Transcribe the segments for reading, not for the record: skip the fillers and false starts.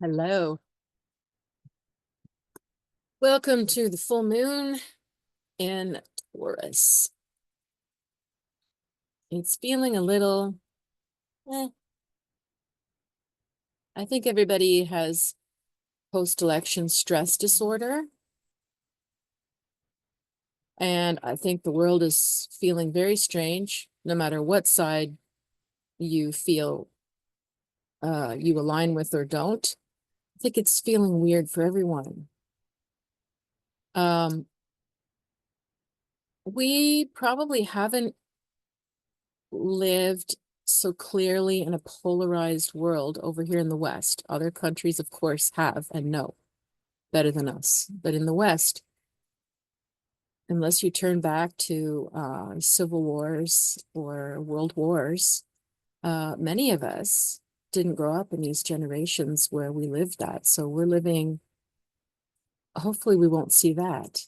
Hello. Welcome to the full moon in Taurus. It's feeling a little, I think everybody has post-election stress disorder. And I think the world is feeling very strange, no matter what side you feel you align with or don't. I think it's feeling weird for everyone. We probably haven't lived so clearly in a polarized world over here in the West. Other countries, of course, have and know better than us. But in the West, unless you turn back to civil wars or world wars, many of us didn't grow up in these generations where we lived that. So we're living, hopefully we won't see that.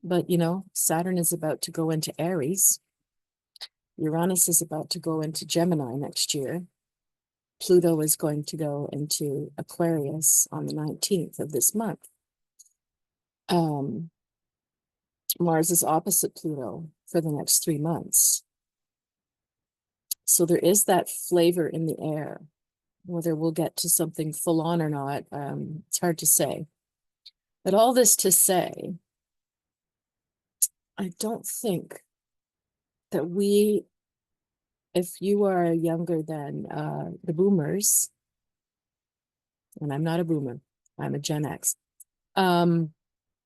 But, you know, Saturn is about to go into Aries. Uranus is about to go into Gemini next year. Pluto is going to go into Aquarius on the 19th of this month. Mars is opposite Pluto for the next 3 months. So there is that flavor in the air. Whether we'll get to something full on or not, it's hard to say. But all this to say, I don't think that if you are younger than the boomers, and I'm not a boomer, I'm a Gen X,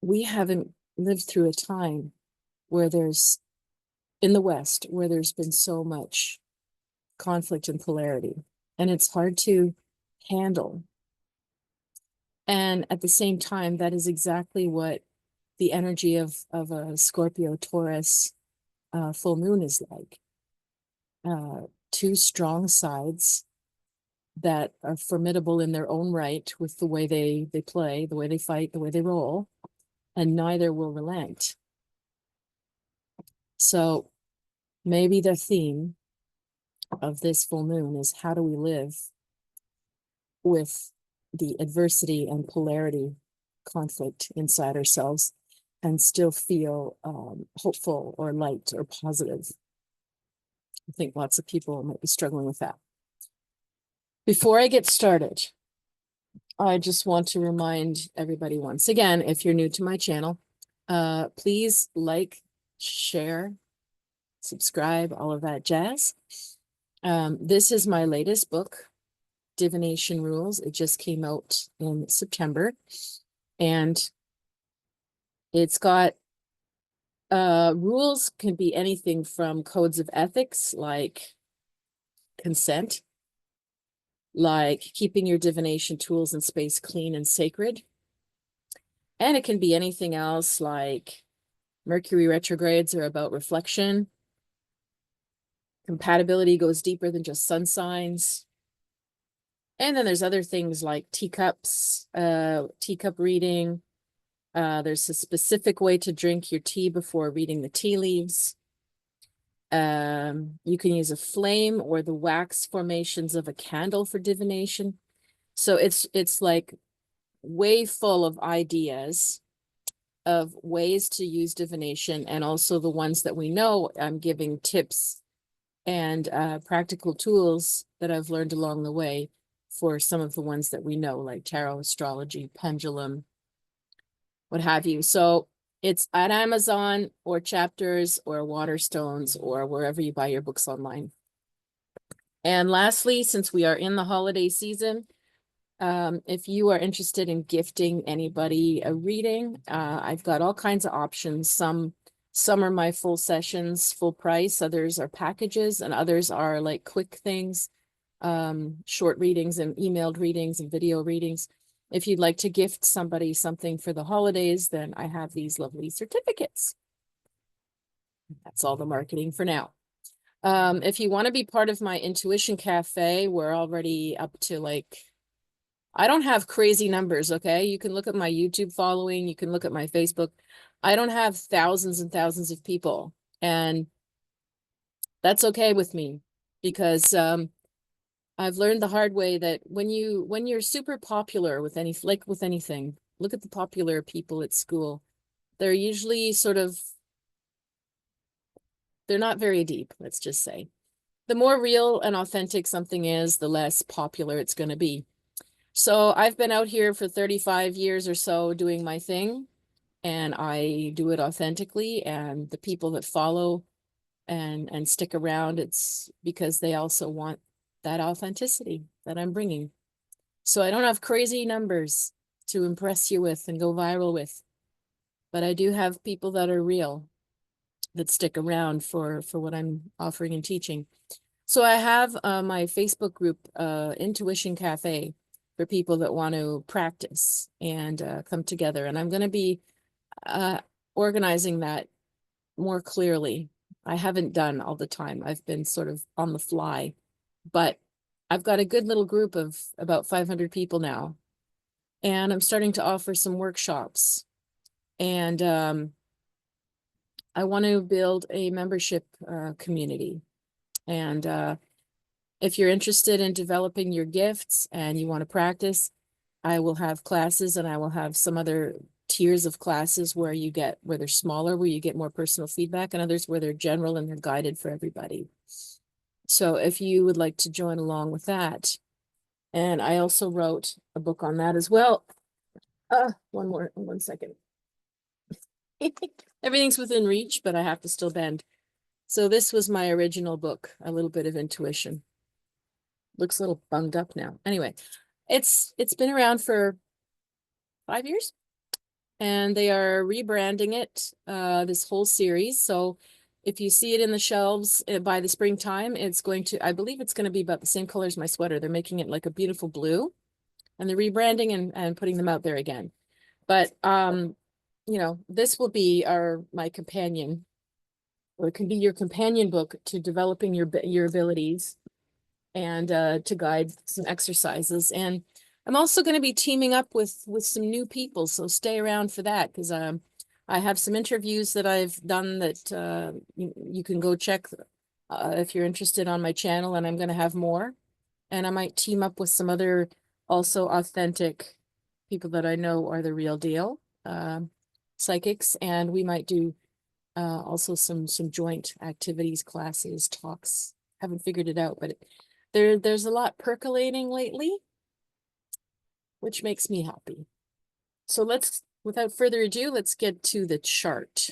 we haven't lived through a time where in the West, where there's been so much conflict and polarity, and it's hard to handle. And at the same time, that is exactly what the energy of a Scorpio Taurus full moon is like. Two strong sides that are formidable in their own right with the way they play, the way they fight, the way they roll, and neither will relent. So maybe the theme of this full moon is, how do we live with the adversity and polarity conflict inside ourselves and still feel hopeful or light or positive? I think lots of people might be struggling with that. Before I get started, I just want to remind everybody once again, if you're new to my channel, please like, share, subscribe, all of that jazz. This is my latest book, Divination Rules. It just came out in September, and it's got rules. Can be anything from codes of ethics like consent, like keeping your divination tools and space clean and sacred. And it can be anything else, like Mercury retrogrades are about reflection. Compatibility goes deeper than just sun signs. And then there's other things like teacups, teacup reading. There's a specific way to drink your tea before reading the tea leaves. You can use a flame or the wax formations of a candle for divination. So it's like way full of ideas of ways to use divination, and also the ones that we know. I'm giving tips and practical tools that I've learned along the way for some of the ones that we know, like tarot, astrology, pendulum, what have you. So it's at Amazon or Chapters or Waterstones or wherever you buy your books online. And lastly, since we are in the holiday season, if you are interested in gifting anybody a reading, I've got all kinds of options. Some are my full sessions, full price. Others are packages, and others are like quick things, short readings and emailed readings and video readings. If you'd like to gift somebody something for the holidays, then I have these lovely certificates. That's all the marketing for now. If you want to be part of my Intuition Cafe, we're already up to I don't have crazy numbers, okay? You can look at my YouTube following. You can look at my Facebook. I don't have thousands and thousands of people. And that's okay with me, because I've learned the hard way that when you're super popular with with anything, look at the popular people at school. They're usually they're not very deep, let's just say. The more real and authentic something is, the less popular it's going to be. So I've been out here for 35 years or so doing my thing, and I do it authentically, and the people that follow and stick around, it's because they also want that authenticity that I'm bringing. So I don't have crazy numbers to impress you with and go viral with, but I do have people that are real, that stick around for what I'm offering and teaching. So I have my Facebook group, Intuition Cafe, for people that want to practice and come together. And I'm going to be organizing that more clearly. I haven't done all the time. I've been sort of on the fly, but I've got a good little group of about 500 people now. And I'm starting to offer some workshops. And I want to build a membership community. And if you're interested in developing your gifts and you want to practice, I will have classes, and I will have some other tiers of classes where they're smaller, where you get more personal feedback, and others where they're general and they're guided for everybody. So if you would like to join along with that, and I also wrote a book on that as well. One second. Everything's within reach, but I have to still bend. So this was my original book, A Little Bit of Intuition. Looks a little bunged up now. Anyway, it's been around for 5 years, and they are rebranding it, this whole series. So if you see it in the shelves by the springtime, I believe it's going to be about the same color as my sweater. They're making it like a beautiful blue, and they're rebranding and putting them out there again. But this will be my companion, or it can be your companion book to developing your abilities, and to guide some exercises. And I'm also going to be teaming up with some new people, so stay around for that, because I have some interviews that I've done that you can go check if you're interested on my channel, and I'm going to have more. And I might team up with some other also authentic people that I know are the real deal, psychics, and we might do also some joint activities, classes, talks. Haven't figured it out, but there's a lot percolating lately, which makes me happy. So without further ado, let's get to the chart.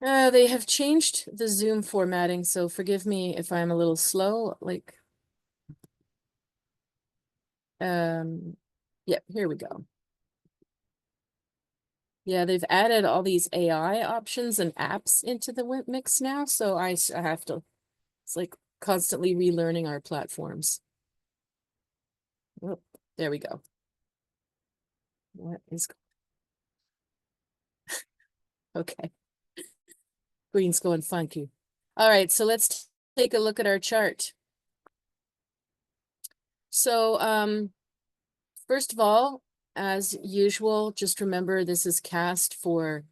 They have changed the Zoom formatting, so forgive me if I'm a little slow. Yeah, here we go. Yeah, they've added all these AI options and apps into the mix now, so I have to, it's like constantly relearning our platforms. Oh, there we go. What is okay. Green's going funky. All right, so let's take a look at our chart. So, first of all, as usual, just remember this is cast for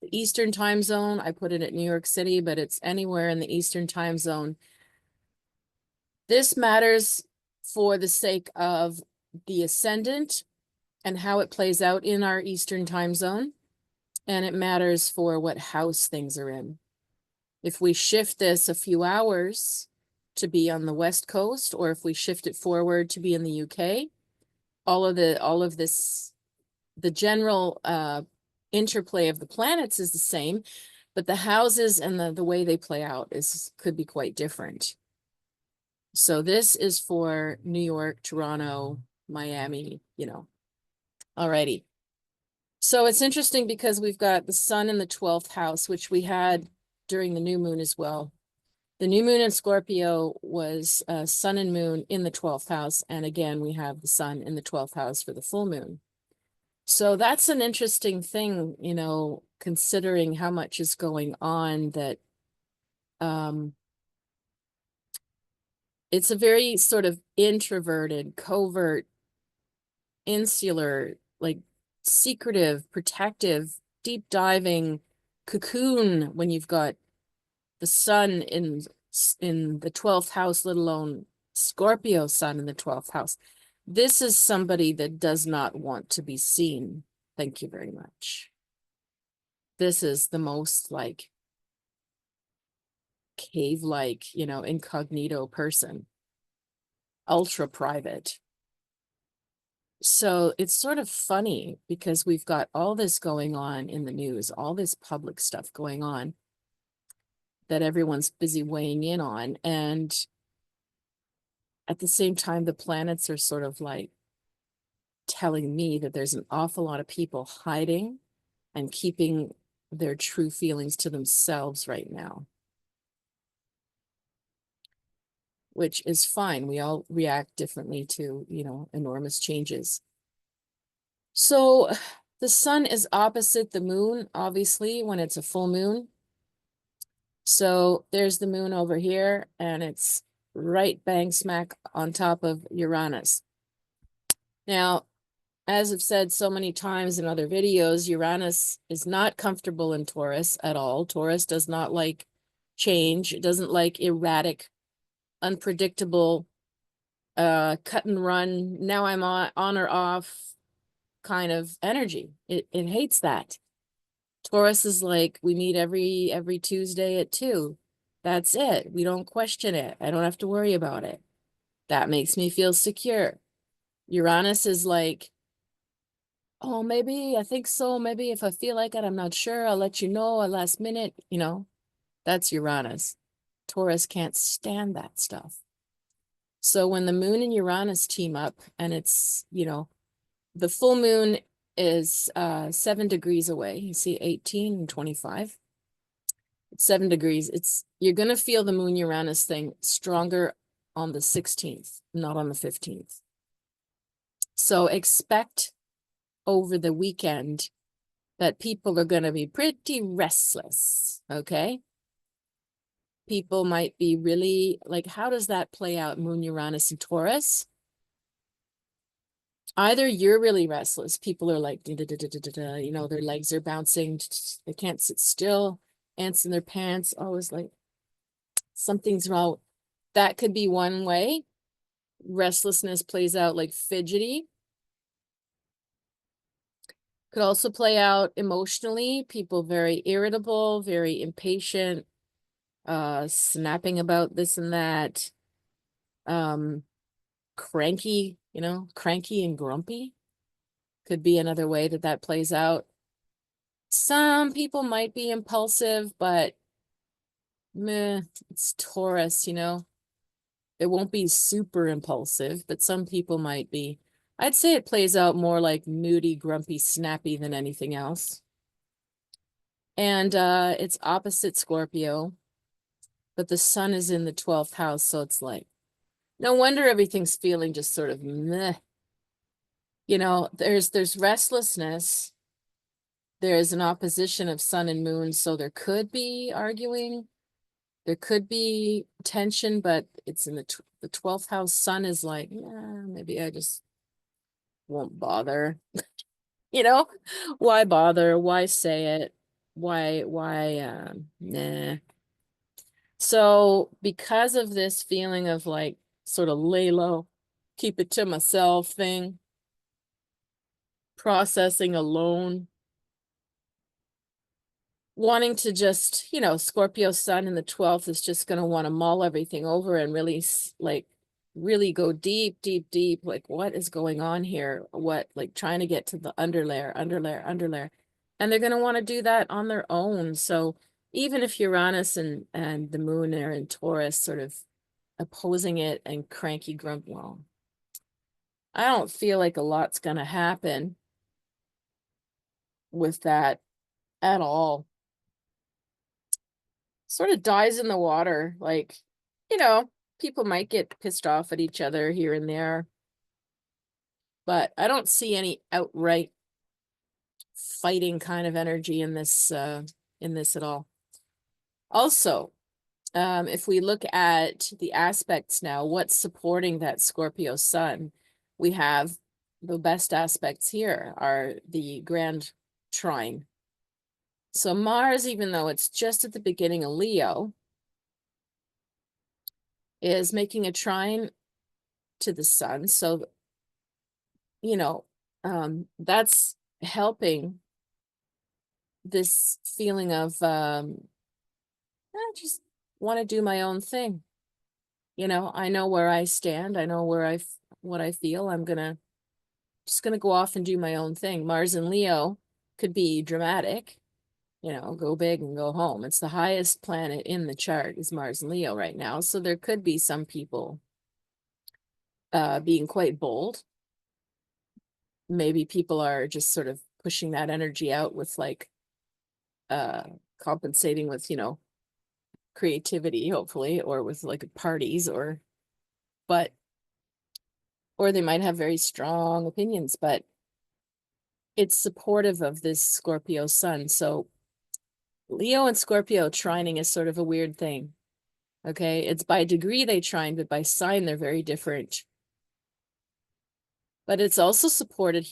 the Eastern time zone. I put it at New York City, but it's anywhere in the Eastern time zone. This matters for the sake of the ascendant and how it plays out in our Eastern time zone. And it matters for what house things are in. If we shift this a few hours to be on the West Coast, or if we shift it forward to be in the UK, all of this, the general interplay of the planets is the same, but the houses and the way they play out could be quite different. So this is for New York, Toronto, Miami, Alrighty. So it's interesting because we've got the sun in the 12th house, which we had during the new moon as well. The new moon in Scorpio was sun and moon in the 12th house. And again, we have the sun in the 12th house for the full moon. So that's an interesting thing, considering how much is going on, that it's a very sort of introverted, covert, insular, like secretive, protective, deep diving cocoon when you've got the sun in in the 12th house, let alone Scorpio Sun in the 12th house. This is somebody that does not want to be seen. Thank you very much. This is the most like cave-like, you know, incognito person, ultra private. So it's sort of funny because we've got all this going on in the news, all this public stuff going on that everyone's busy weighing in on. And at the same time, the planets are sort of like telling me that there's an awful lot of people hiding and keeping their true feelings to themselves right now, which is fine. We all react differently to, you know, enormous changes. So the sun is opposite the moon, obviously, when it's a full moon. So there's the moon over here, and it's right bang smack on top of Uranus. Now, as I've said so many times in other videos, Uranus is not comfortable in Taurus at all. Taurus does not like change. It doesn't like erratic, unpredictable, cut and run, now I'm on or off kind of energy. It hates that. Taurus is like, we meet every Tuesday at 2. That's it. We don't question it. I don't have to worry about it. That makes me feel secure. Uranus is like, oh, maybe, I think so. Maybe if I feel like it, I'm not sure. I'll let you know at last minute, you know. That's Uranus. Taurus can't stand that stuff. So when the moon and Uranus team up, and it's, you know, the full moon is 7 degrees away. You see 18 and 25. It's 7 degrees. You're going to feel the moon Uranus thing stronger on the 16th, not on the 15th. So expect over the weekend that people are going to be pretty restless, okay? People might be really, like, how does that play out, moon Uranus and Taurus? Either you're really restless, people are like, you know, their legs are bouncing, they can't sit still, ants in their pants, always like, something's wrong. That could be one way. Restlessness plays out like fidgety. Could also play out emotionally, people very irritable, very impatient, snapping about this and that, cranky, you know, cranky and grumpy could be another way that that plays out. Some people might be impulsive, but meh, it's Taurus, you know. It won't be super impulsive, but some people might be. I'd say it plays out more like moody, grumpy, snappy than anything else. And it's opposite Scorpio, but the sun is in the 12th house, so it's like, no wonder everything's feeling just sort of meh. You know, there's restlessness. There's an opposition of sun and moon, so there could be arguing. There could be tension, but it's in the 12th house. Sun is like, nah, maybe I just won't bother. You know, why bother? Why say it? Why, nah. So because of this feeling of like sort of lay low, keep it to myself thing, processing alone, wanting to just, you know, Scorpio Sun in the 12th is just going to want to mull everything over and really like really go deep, deep, deep. Like, what is going on here? What, like trying to get to the underlayer. And they're going to want to do that on their own. So even if Uranus and the moon are in Taurus sort of opposing it and cranky grump, well, I don't feel like a lot's going to happen with that at all. Sort of dies in the water. Like, you know, people might get pissed off at each other here and there, but I don't see any outright fighting kind of energy in this at all. Also, if we look at the aspects now, what's supporting that Scorpio sun, we have the best aspects here are the grand trine. So Mars, even though it's just at the beginning of Leo, is making a trine to the sun. So, you know, that's helping this feeling of I just want to do my own thing. You know, I know where I stand. I know what I feel. I'm just gonna go off and do my own thing. Mars and Leo could be dramatic, you know, go big and go home. It's the highest planet in the chart is Mars and Leo right now. So there could be some people being quite bold. Maybe people are just sort of pushing that energy out with like compensating with, you know, creativity, hopefully, or with like parties or they might have very strong opinions, but it's supportive of this Scorpio sun. So Leo and Scorpio trining is sort of a weird thing. Okay, it's by degree they trine, but by sign they're very different. But it's also supported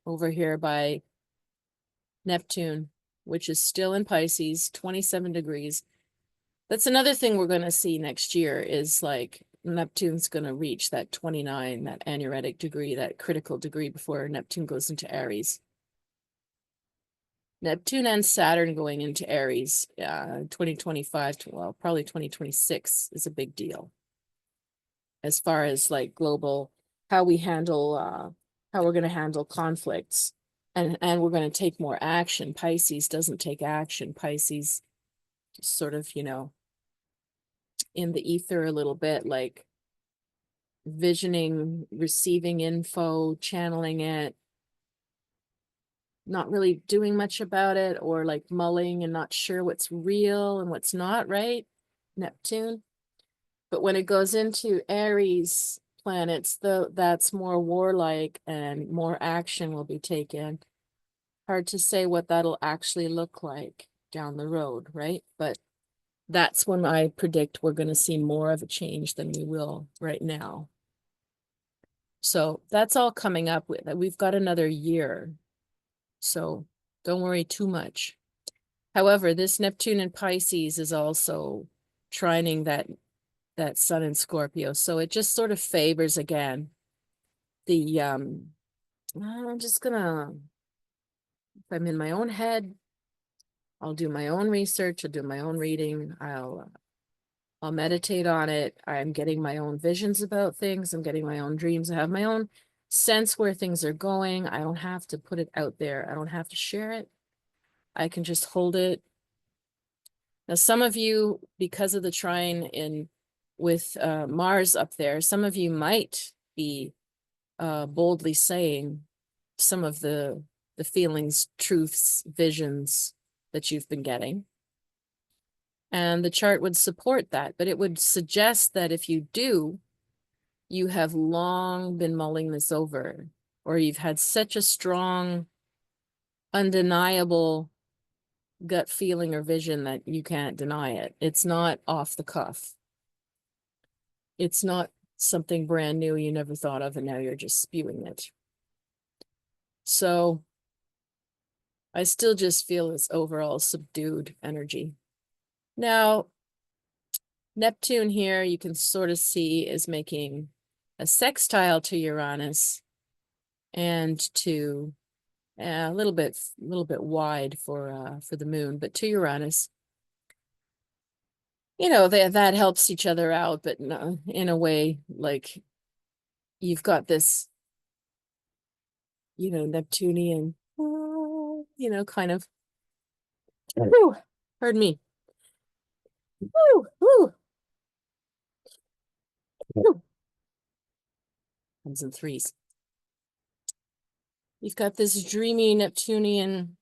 over here by Neptune, which is still in Pisces, 27 degrees. That's another thing we're going to see next year is like Neptune's going to reach that 29, that aneretic degree, that critical degree before Neptune goes into Aries. Neptune and Saturn going into Aries, 2025 to, well, probably 2026 is a big deal. As far as like global, how we handle, how we're going to handle conflicts and we're going to take more action. Pisces doesn't take action. Pisces just sort of, you know, in the ether a little bit, like visioning, receiving info, channeling it, not really doing much about it, or like mulling and not sure what's real and what's not, right? Neptune. But when it goes into Aries planets, that's more warlike and more action will be taken. Hard to say what that'll actually look like down the road, right? But that's when I predict we're going to see more of a change than we will right now. So that's all coming up with that. We've got another year. So don't worry too much. However, this Neptune in Pisces is also trining that sun in Scorpio. So it just sort of favors again the I'm just gonna, if I'm in my own head, I'll do my own research, I'll do my own reading, I'll meditate on it. I'm getting my own visions about things. I'm getting my own dreams. I have my own sense where things are going. I don't have to put it out there. I don't have to share it. I can just hold it. Now, some of you, because of the trine with Mars up there, some of you might be boldly saying some of the feelings, truths, visions that you've been getting. And the chart would support that, but it would suggest that if you do, you have long been mulling this over, or you've had such a strong, undeniable gut feeling or vision that you can't deny it. It's not off the cuff. It's not something brand new you never thought of and now you're just spewing it. So I still just feel this overall subdued energy. Now, Neptune here, you can sort of see is making a sextile to Uranus and to a little bit wide for the moon, but to Uranus. You know, that helps each other out, but no, in a way, like you've got this, you know, Neptunian, you know, kind of, whew, pardon me. Woo, woo. Woo. Comes in threes. You've got this dreamy Neptunian,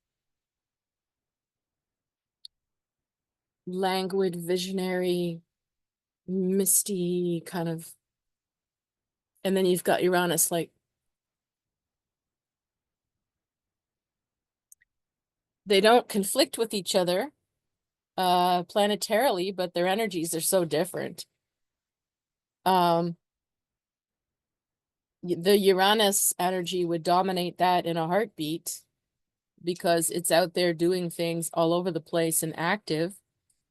languid, visionary, misty kind of, and then you've got Uranus, like they don't conflict with each other planetarily, but their energies are so different. The Uranus energy would dominate that in a heartbeat because it's out there doing things all over the place and active,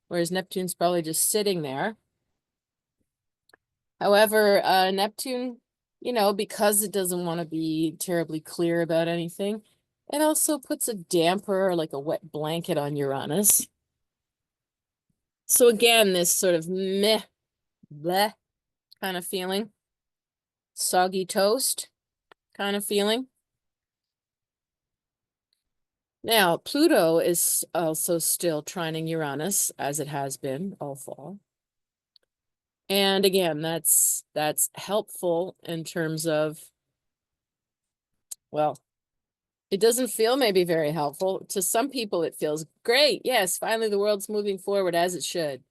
whereas Neptune's probably just sitting there. However, Neptune, because it doesn't want to be terribly clear about anything, it also puts a damper, like a wet blanket on Uranus. So again, this sort of meh, bleh kind of feeling, soggy toast kind of feeling. Now, Pluto is also still trining Uranus, as it has been all fall. And again, that's helpful in terms of, well, it doesn't feel maybe very helpful. To some people, it feels great. Yes, finally the world's moving forward as it should.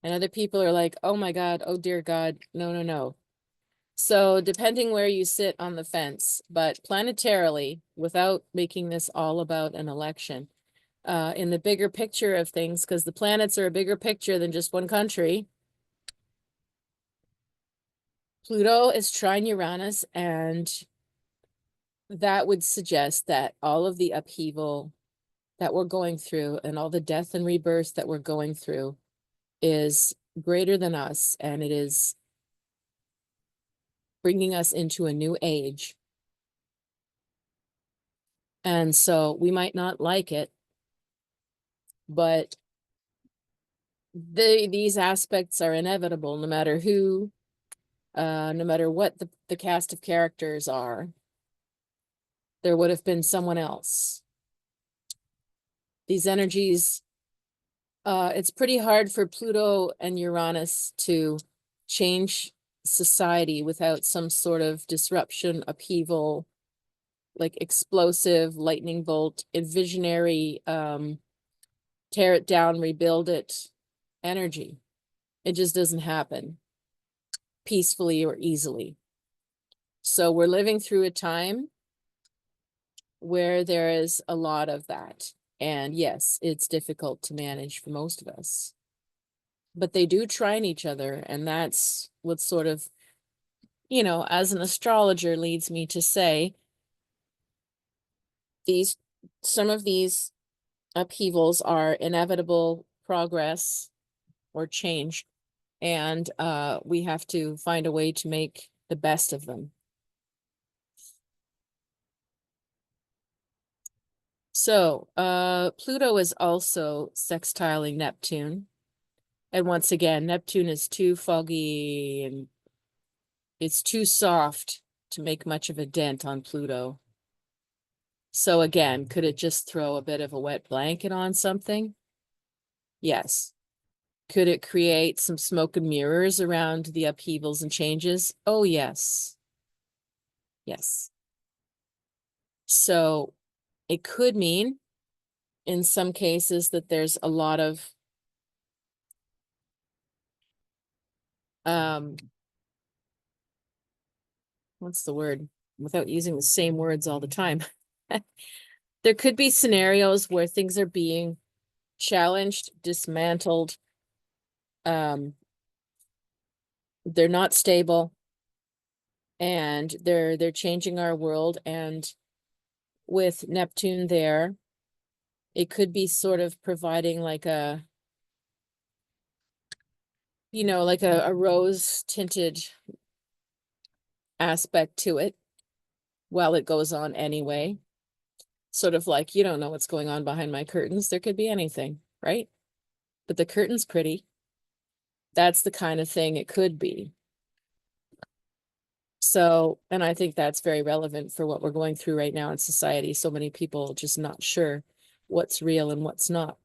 And other people are like, oh my God, oh dear God, no, no, no. So depending where you sit on the fence, but planetarily, without making this all about an election, in the bigger picture of things, because the planets are a bigger picture than just one country, Pluto is trine Uranus, and that would suggest that all of the upheaval that we're going through and all the death and rebirth that we're going through is greater than us, and it is bringing us into a new age. And so we might not like it, but these aspects are inevitable no matter who, no matter what the cast of characters are. There would have been someone else. These energies, it's pretty hard for Pluto and Uranus to change society without some sort of disruption, upheaval, like explosive lightning bolt, a visionary, tear it down, rebuild it energy. It just doesn't happen peacefully or easily. So we're living through a time where there is a lot of that. And yes, it's difficult to manage for most of us. But they do trine each other, and that's what sort of, as an astrologer leads me to say some of these upheavals are inevitable progress or change, and we have to find a way to make the best of them. So Pluto is also sextiling Neptune. And once again, Neptune is too foggy and it's too soft to make much of a dent on Pluto. So again, could it just throw a bit of a wet blanket on something? Yes. Could it create some smoke and mirrors around the upheavals and changes? Oh, yes. Yes. So it could mean in some cases that there's a lot of what's the word? Without using the same words all the time. There could be scenarios where things are being challenged, dismantled. They're not stable, and they're changing our world. And with Neptune there, it could be sort of providing like a, like a rose tinted aspect to it while it goes on anyway. Sort of like, you don't know what's going on behind my curtains. There could be anything, right? But the curtain's pretty. That's the kind of thing it could be. So, and I think that's very relevant for what we're going through right now in society. So many people just not sure what's real and what's not,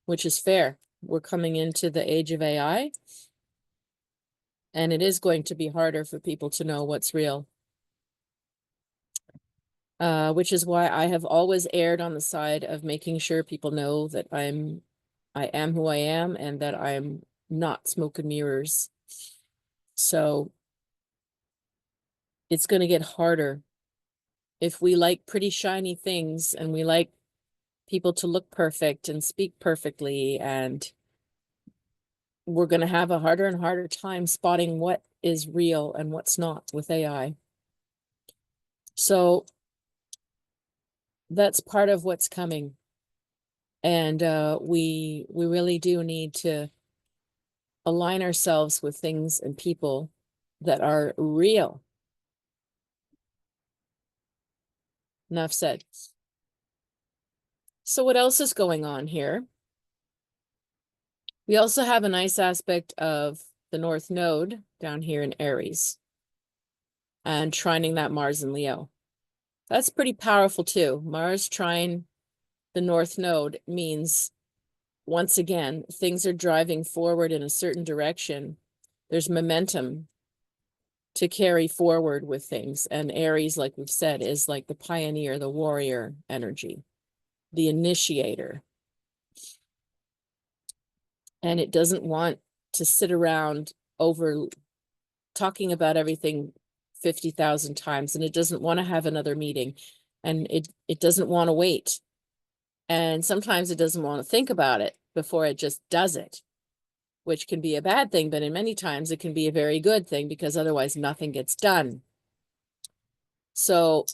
which is fair. We're coming into the age of AI, and it is going to be harder for people to know what's real. Which is why I have always erred on the side of making sure people know that I am who I am and that I'm not smoke and mirrors. So it's going to get harder. If we like pretty shiny things and we like people to look perfect and speak perfectly, and we're going to have a harder and harder time spotting what is real and what's not with AI. So that's part of what's coming. And we really do need to align ourselves with things and people that are real. Enough said. So what else is going on here? We also have a nice aspect of the North Node down here in Aries and trining that Mars in Leo. That's pretty powerful too. Mars trine the North Node means, once again, things are driving forward in a certain direction. There's momentum to carry forward with things. And Aries, like we've said, is like the pioneer, the warrior energy, the initiator. And it doesn't want to sit around over talking about everything 50,000 times. And it doesn't want to have another meeting. And it doesn't want to wait. And sometimes it doesn't want to think about it before it just does it, which can be a bad thing. But in many times it can be a very good thing, because otherwise nothing gets done. So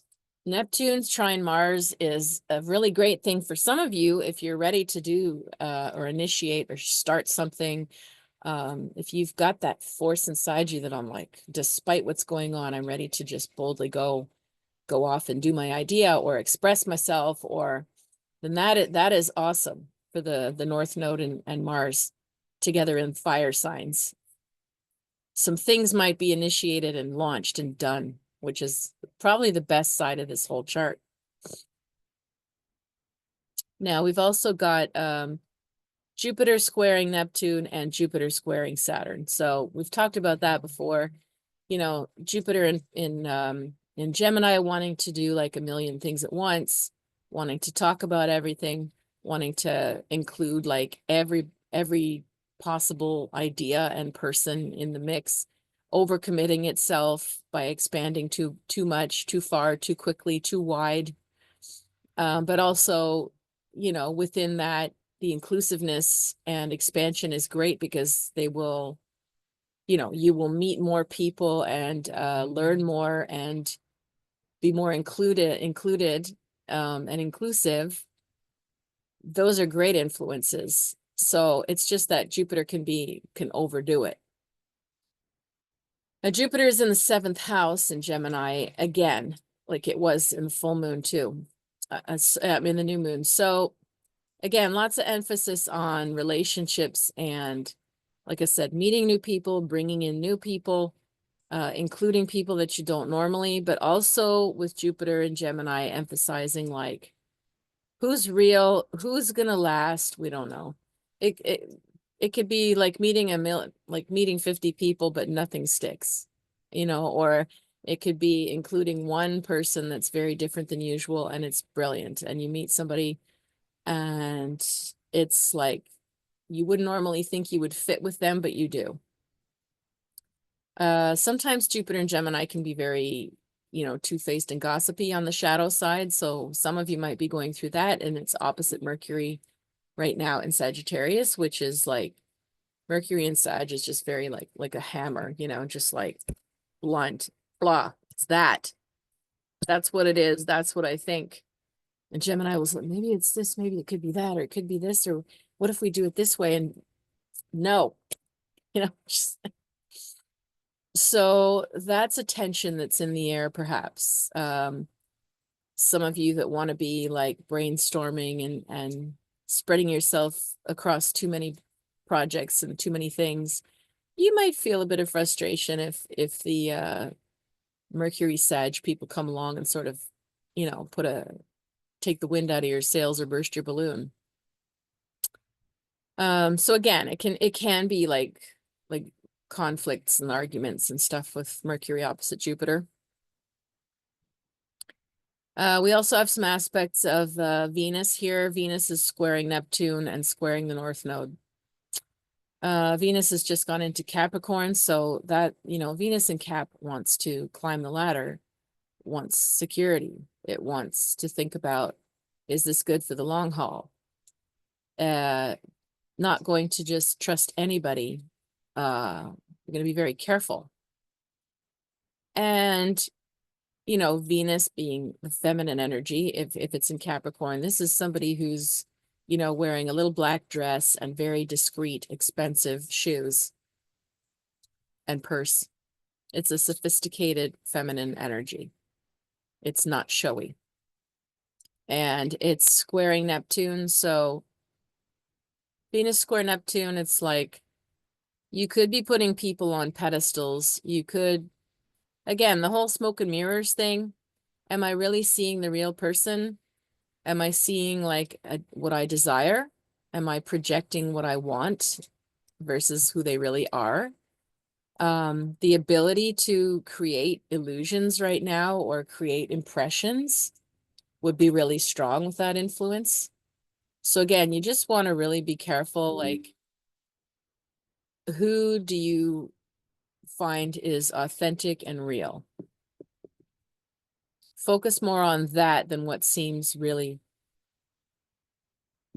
Neptune's trine Mars is a really great thing for some of you if you're ready to do or initiate or start something. If you've got that force inside you that I'm like, despite what's going on, I'm ready to just boldly go off and do my idea or express myself, or then that is awesome for the North Node and Mars together in fire signs. Some things might be initiated and launched and done, which is probably the best side of this whole chart. Now, we've also got Jupiter squaring Neptune and Jupiter squaring Saturn. So we've talked about that before. You know, Jupiter in Gemini wanting to do like a million things at once, wanting to talk about everything, wanting to include like every possible idea and person in the mix, overcommitting itself by expanding too much, too far, too quickly, too wide. But also, you know, within that, the inclusiveness and expansion is great, because they will, you know, you will meet more people and learn more and be more included and inclusive. Those are great influences. So it's just that Jupiter can overdo it. Now, Jupiter is in the 7th house in Gemini again, like it was in the full moon too, in the new moon. So again, lots of emphasis on relationships and, like I said, meeting new people, bringing in new people, including people that you don't normally, but also with Jupiter and Gemini emphasizing like, who's real, who's gonna last, we don't know. It could be like meeting 50 people, but nothing sticks, you know, or it could be including one person that's very different than usual and it's brilliant. And you meet somebody and it's like, you wouldn't normally think you would fit with them, but you do. Sometimes Jupiter and Gemini can be very, you know, two-faced and gossipy on the shadow side. So some of you might be going through that, and it's opposite Mercury right now in Sagittarius, which is like, Mercury in Sag is just very like a hammer, you know, just like blunt, blah. It's that. That's what it is. That's what I think. And Gemini was like, maybe it's this, maybe it could be that, or it could be this, or what if we do it this way? And no, you know, just... So that's a tension that's in the air, perhaps. Some of you that want to be like brainstorming and spreading yourself across too many projects and too many things, you might feel a bit of frustration if the Mercury Sag people come along and sort of, you know, take the wind out of your sails or burst your balloon. So again, it can be like conflicts and arguments and stuff with Mercury opposite Jupiter. We also have some aspects of Venus here. Venus is squaring Neptune and squaring the North Node. Venus has just gone into Capricorn, so that, you know, Venus in Cap wants to climb the ladder, wants security. It wants to think about, is this good for the long haul? Not going to just trust anybody. You're going to be very careful. And, you know, Venus being the feminine energy, if it's in Capricorn, this is somebody who's, you know, wearing a little black dress and very discreet, expensive shoes. and purse. It's a sophisticated feminine energy. It's not showy. And it's squaring Neptune. So Venus square Neptune, it's like you could be putting people on pedestals. You could, again, the whole smoke and mirrors thing. Am I really seeing the real person? Am I seeing like what I desire? Am I projecting what I want versus who they really are? The ability to create illusions right now or create impressions would be really strong with that influence. So again, you just want to really be careful, like, who do you find is authentic and real? Focus more on that than what seems really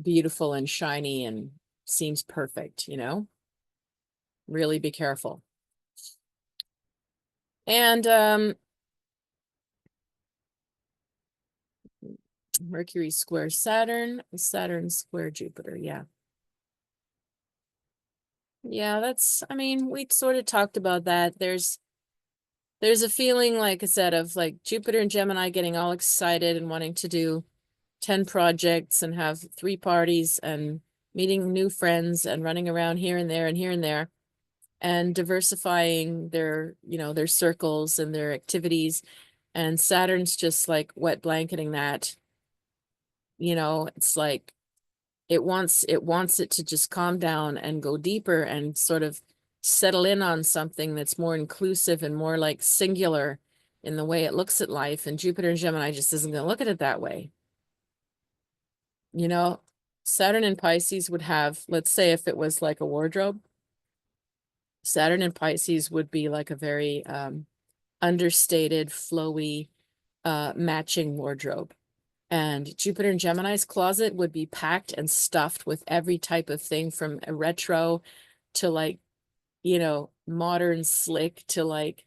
beautiful and shiny and seems perfect, you know? Really be careful. And Mercury square Saturn, Saturn square Jupiter, yeah. Yeah, that's, I mean, we sort of talked about that. There's a feeling, like I said, of like Jupiter and Gemini getting all excited and wanting to do 10 projects and have 3 parties and meeting new friends and running around here and there and here and there and diversifying their, you know, their circles and their activities. And Saturn's just like wet blanketing that, you know, it's like it wants it to just calm down and go deeper and sort of settle in on something that's more inclusive and more like singular in the way it looks at life. And Jupiter and Gemini just isn't going to look at it that way. You know, Saturn and Pisces would have, let's say if it was like a wardrobe, Saturn and Pisces would be like a very understated, flowy, matching wardrobe. And Jupiter and Gemini's closet would be packed and stuffed with every type of thing from a retro to like, you know, modern slick to like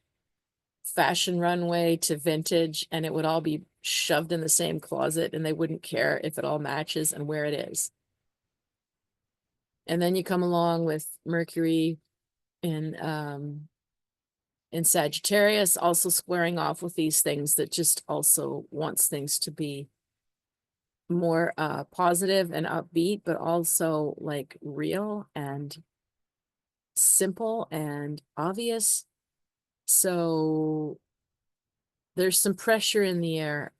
fashion runway to vintage. And it would all be shoved in the same closet and they wouldn't care if it all matches and where it is. And then you come along with Mercury in Sagittarius, also squaring off with these things that just also wants things to be more positive and upbeat, but also like real and simple and obvious. So there's some pressure in the air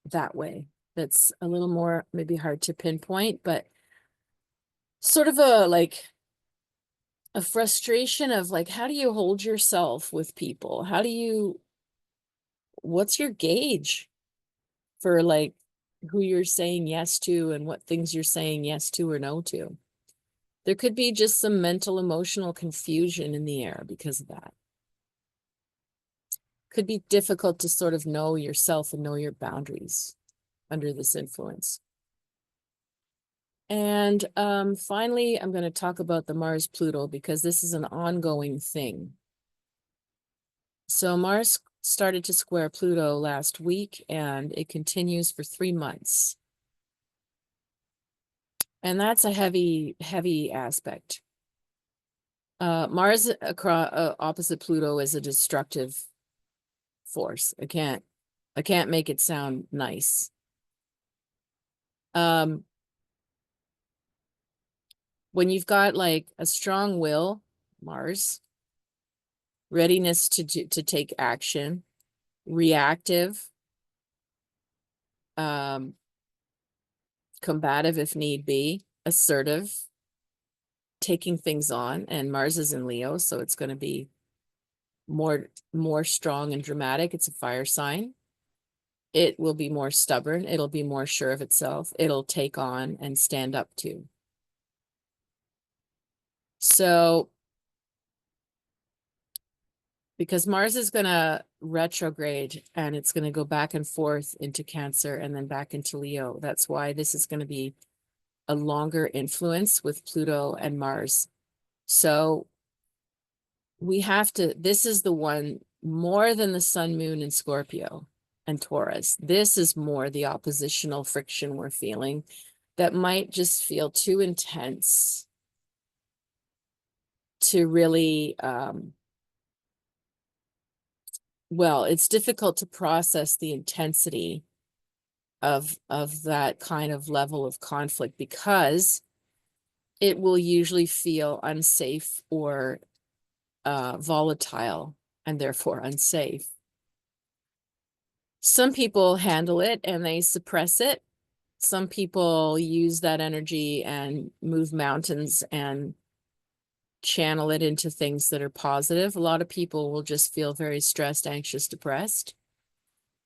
that way. That's a little more maybe hard to pinpoint, but sort of a frustration of like, how do you hold yourself with people? What's your gauge for like who you're saying yes to and what things you're saying yes to or no to? There could be just some mental, emotional confusion in the air because of that. Could be difficult to sort of know yourself and know your boundaries under this influence. And finally, I'm going to talk about the Mars-Pluto because this is an ongoing thing. So Mars started to square Pluto last week, and it continues for 3 months. And that's a heavy, heavy aspect. Mars opposite Pluto is a destructive force. I can't make it sound nice. When you've got like a strong will, Mars, readiness to take action, reactive, combative if need be, assertive, taking things on, and Mars is in Leo, so it's going to be more strong and dramatic. It's a fire sign. It will be more stubborn. It'll be more sure of itself. It'll take on and stand up to. So because Mars is going to retrograde and it's going to go back and forth into Cancer and then back into Leo. That's why this is going to be a longer influence with Pluto and Mars. So we have to, this is the one more than the Sun, Moon, and Scorpio and Taurus. This is more the oppositional friction we're feeling that might just feel too intense to really well, it's difficult to process the intensity of that kind of level of conflict, because it will usually feel unsafe or volatile, and therefore unsafe. Some people handle it and they suppress it. Some people use that energy and move mountains and channel it into things that are positive. A lot of people will just feel very stressed, anxious, depressed.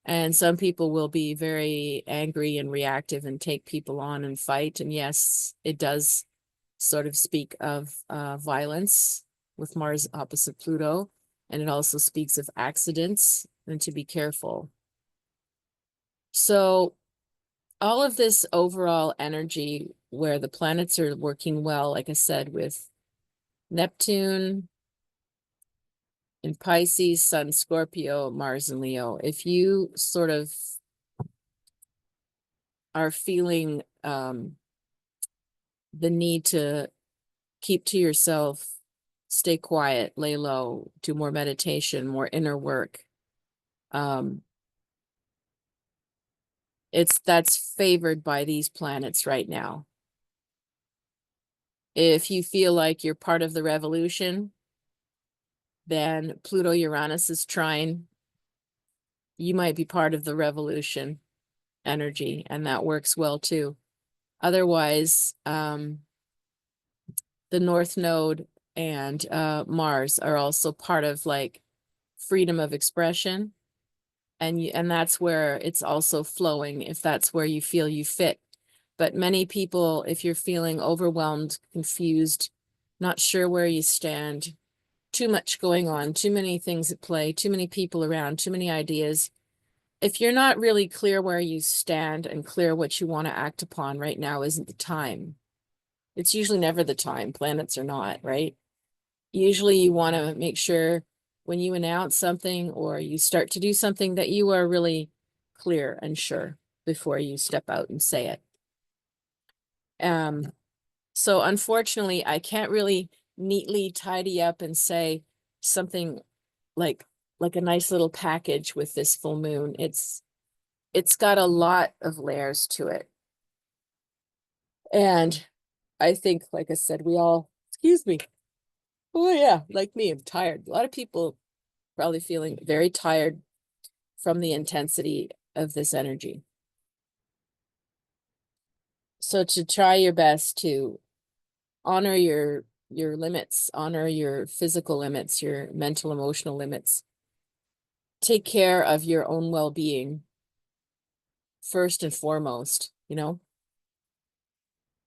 And some people will be very angry and reactive and take people on and fight. And yes, it does sort of speak of violence with Mars opposite Pluto. And it also speaks of accidents and to be careful. So all of this overall energy where the planets are working well, like I said, with Neptune in Pisces, Sun, Scorpio, Mars and Leo. If you sort of are feeling the need to keep to yourself, stay quiet, lay low, do more meditation, more inner work, that's favored by these planets right now. If you feel like you're part of the revolution, then Pluto Uranus is trine. You might be part of the revolution energy, and that works well too. Otherwise, the North Node and Mars are also part of like freedom of expression. And that's where it's also flowing, if that's where you feel you fit. But many people, if you're feeling overwhelmed, confused, not sure where you stand, too much going on, too many things at play, too many people around, too many ideas. If you're not really clear where you stand and clear what you want to act upon, right now isn't the time. It's usually never the time. Planets are not, right? Usually you want to make sure when you announce something or you start to do something that you are really clear and sure before you step out and say it. So unfortunately, I can't really neatly tidy up and say something like a nice little package with this full moon. It's got a lot of layers to it. And I think, like I said, we all, excuse me. Oh yeah, like me, I'm tired. A lot of people probably feeling very tired from the intensity of this energy. So to try your best to honor your limits, honor your physical limits, your mental, emotional limits. Take care of your own well-being first and foremost, you know?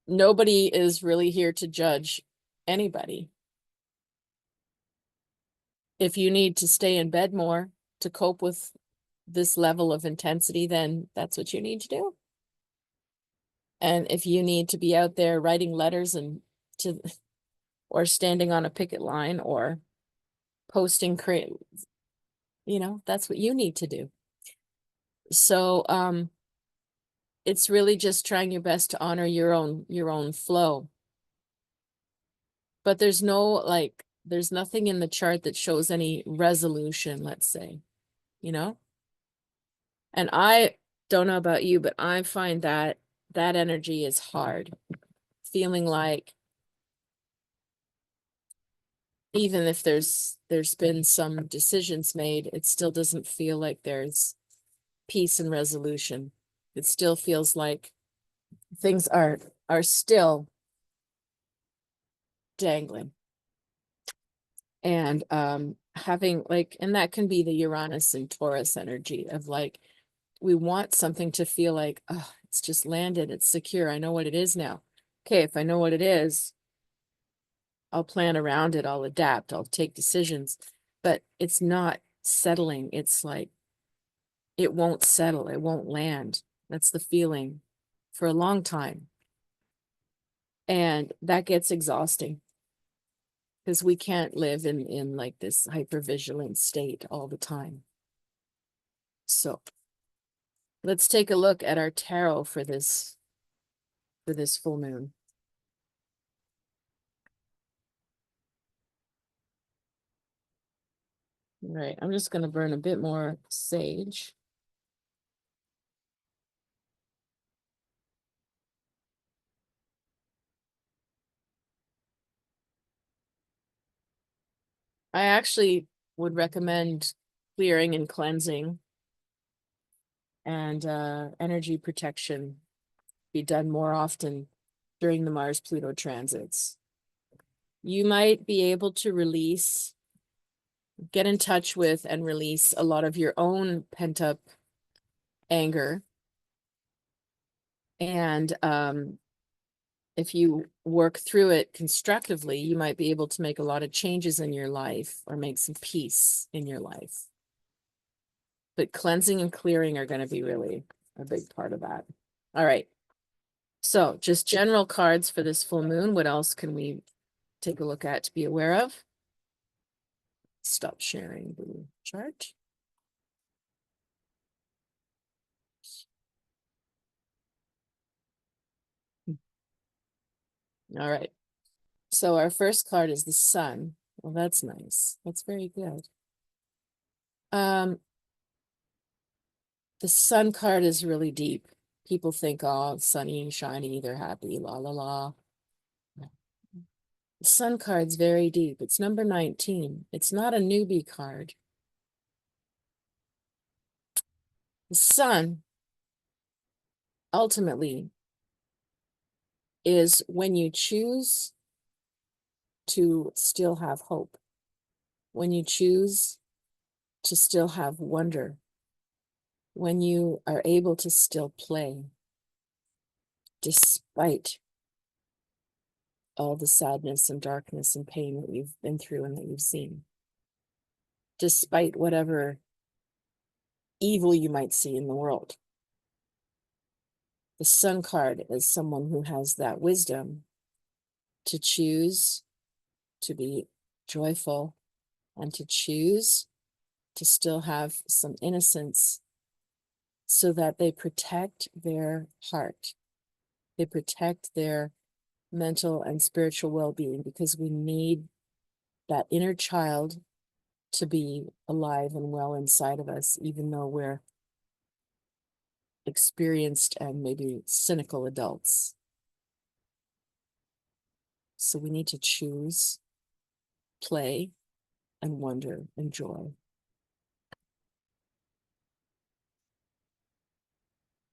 Nobody is really here to judge anybody. If you need to stay in bed more to cope with this level of intensity, then that's what you need to do. And if you need to be out there writing letters and to, or standing on a picket line or posting, you know, that's what you need to do. So, it's really just trying your best to honor your own flow. But there's there's nothing in the chart that shows any resolution, let's say, you know? And I don't know about you, but I find that energy is hard. Feeling like even if there's been some decisions made, it still doesn't feel like there's peace and resolution. It still feels like things are still dangling. And having like, and that can be the Uranus and Taurus energy of like, we want something to feel like, oh, it's just landed, it's secure, I know what it is now. Okay, if I know what it is, I'll plan around it, I'll adapt, I'll take decisions. But it's not settling. It's like it won't settle, it won't land. That's the feeling for a long time. And that gets exhausting because we can't live in like this hypervigilant state all the time. So let's take a look at our tarot for this full moon. Right. I'm just going to burn a bit more sage. I actually would recommend clearing and cleansing and energy protection be done more often during the Mars-Pluto transits. You might be able to get in touch with and release a lot of your own pent-up anger. And if you work through it constructively, you might be able to make a lot of changes in your life or make some peace in your life. But cleansing and clearing are going to be really a big part of that. All right. So just general cards for this full moon. What else can we take a look at to be aware of? Stop sharing the chart. All right. So our first card is the sun. Well, that's nice. That's very good. The sun card is really deep. People think, oh, sunny, shiny, they're happy, la la la. The sun card's very deep. It's number 19. It's not a newbie card. The sun ultimately is when you choose to still have hope, when you choose to still have wonder, when you are able to still play, despite all the sadness and darkness and pain that you've been through and that you've seen, despite whatever evil you might see in the world. The sun card is someone who has that wisdom to choose to be joyful and to choose to still have some innocence so that they protect their heart. They protect their mental and spiritual well-being, because we need that inner child to be alive and well inside of us, even though we're experienced and maybe cynical adults. So we need to choose play and wonder and joy.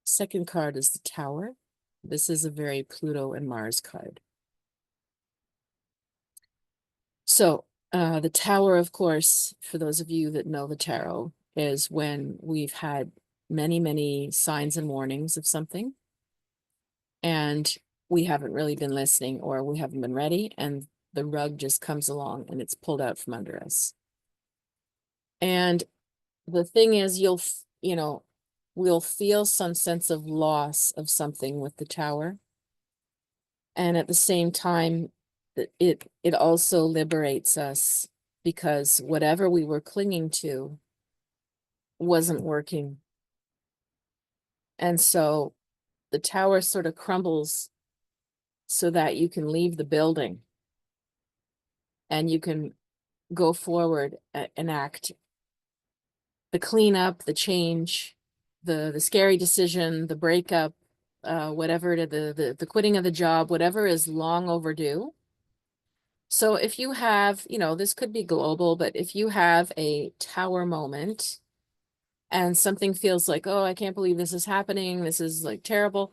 Second card is the Tower. This is a very Pluto and Mars card. So the Tower, of course, for those of you that know the tarot, is when we've had many, many signs and warnings of something, and we haven't really been listening, or we haven't been ready, and the rug just comes along and it's pulled out from under us. And the thing is, we'll feel some sense of loss of something with the Tower. And at the same time, it also liberates us, because whatever we were clinging to wasn't working. And so the Tower sort of crumbles so that you can leave the building and you can go forward and act the cleanup, the change, the scary decision, the breakup, whatever, the quitting of the job, whatever is long overdue. So if you have, this could be global, but if you have a Tower moment and something feels like, oh, I can't believe this is happening, this is like terrible.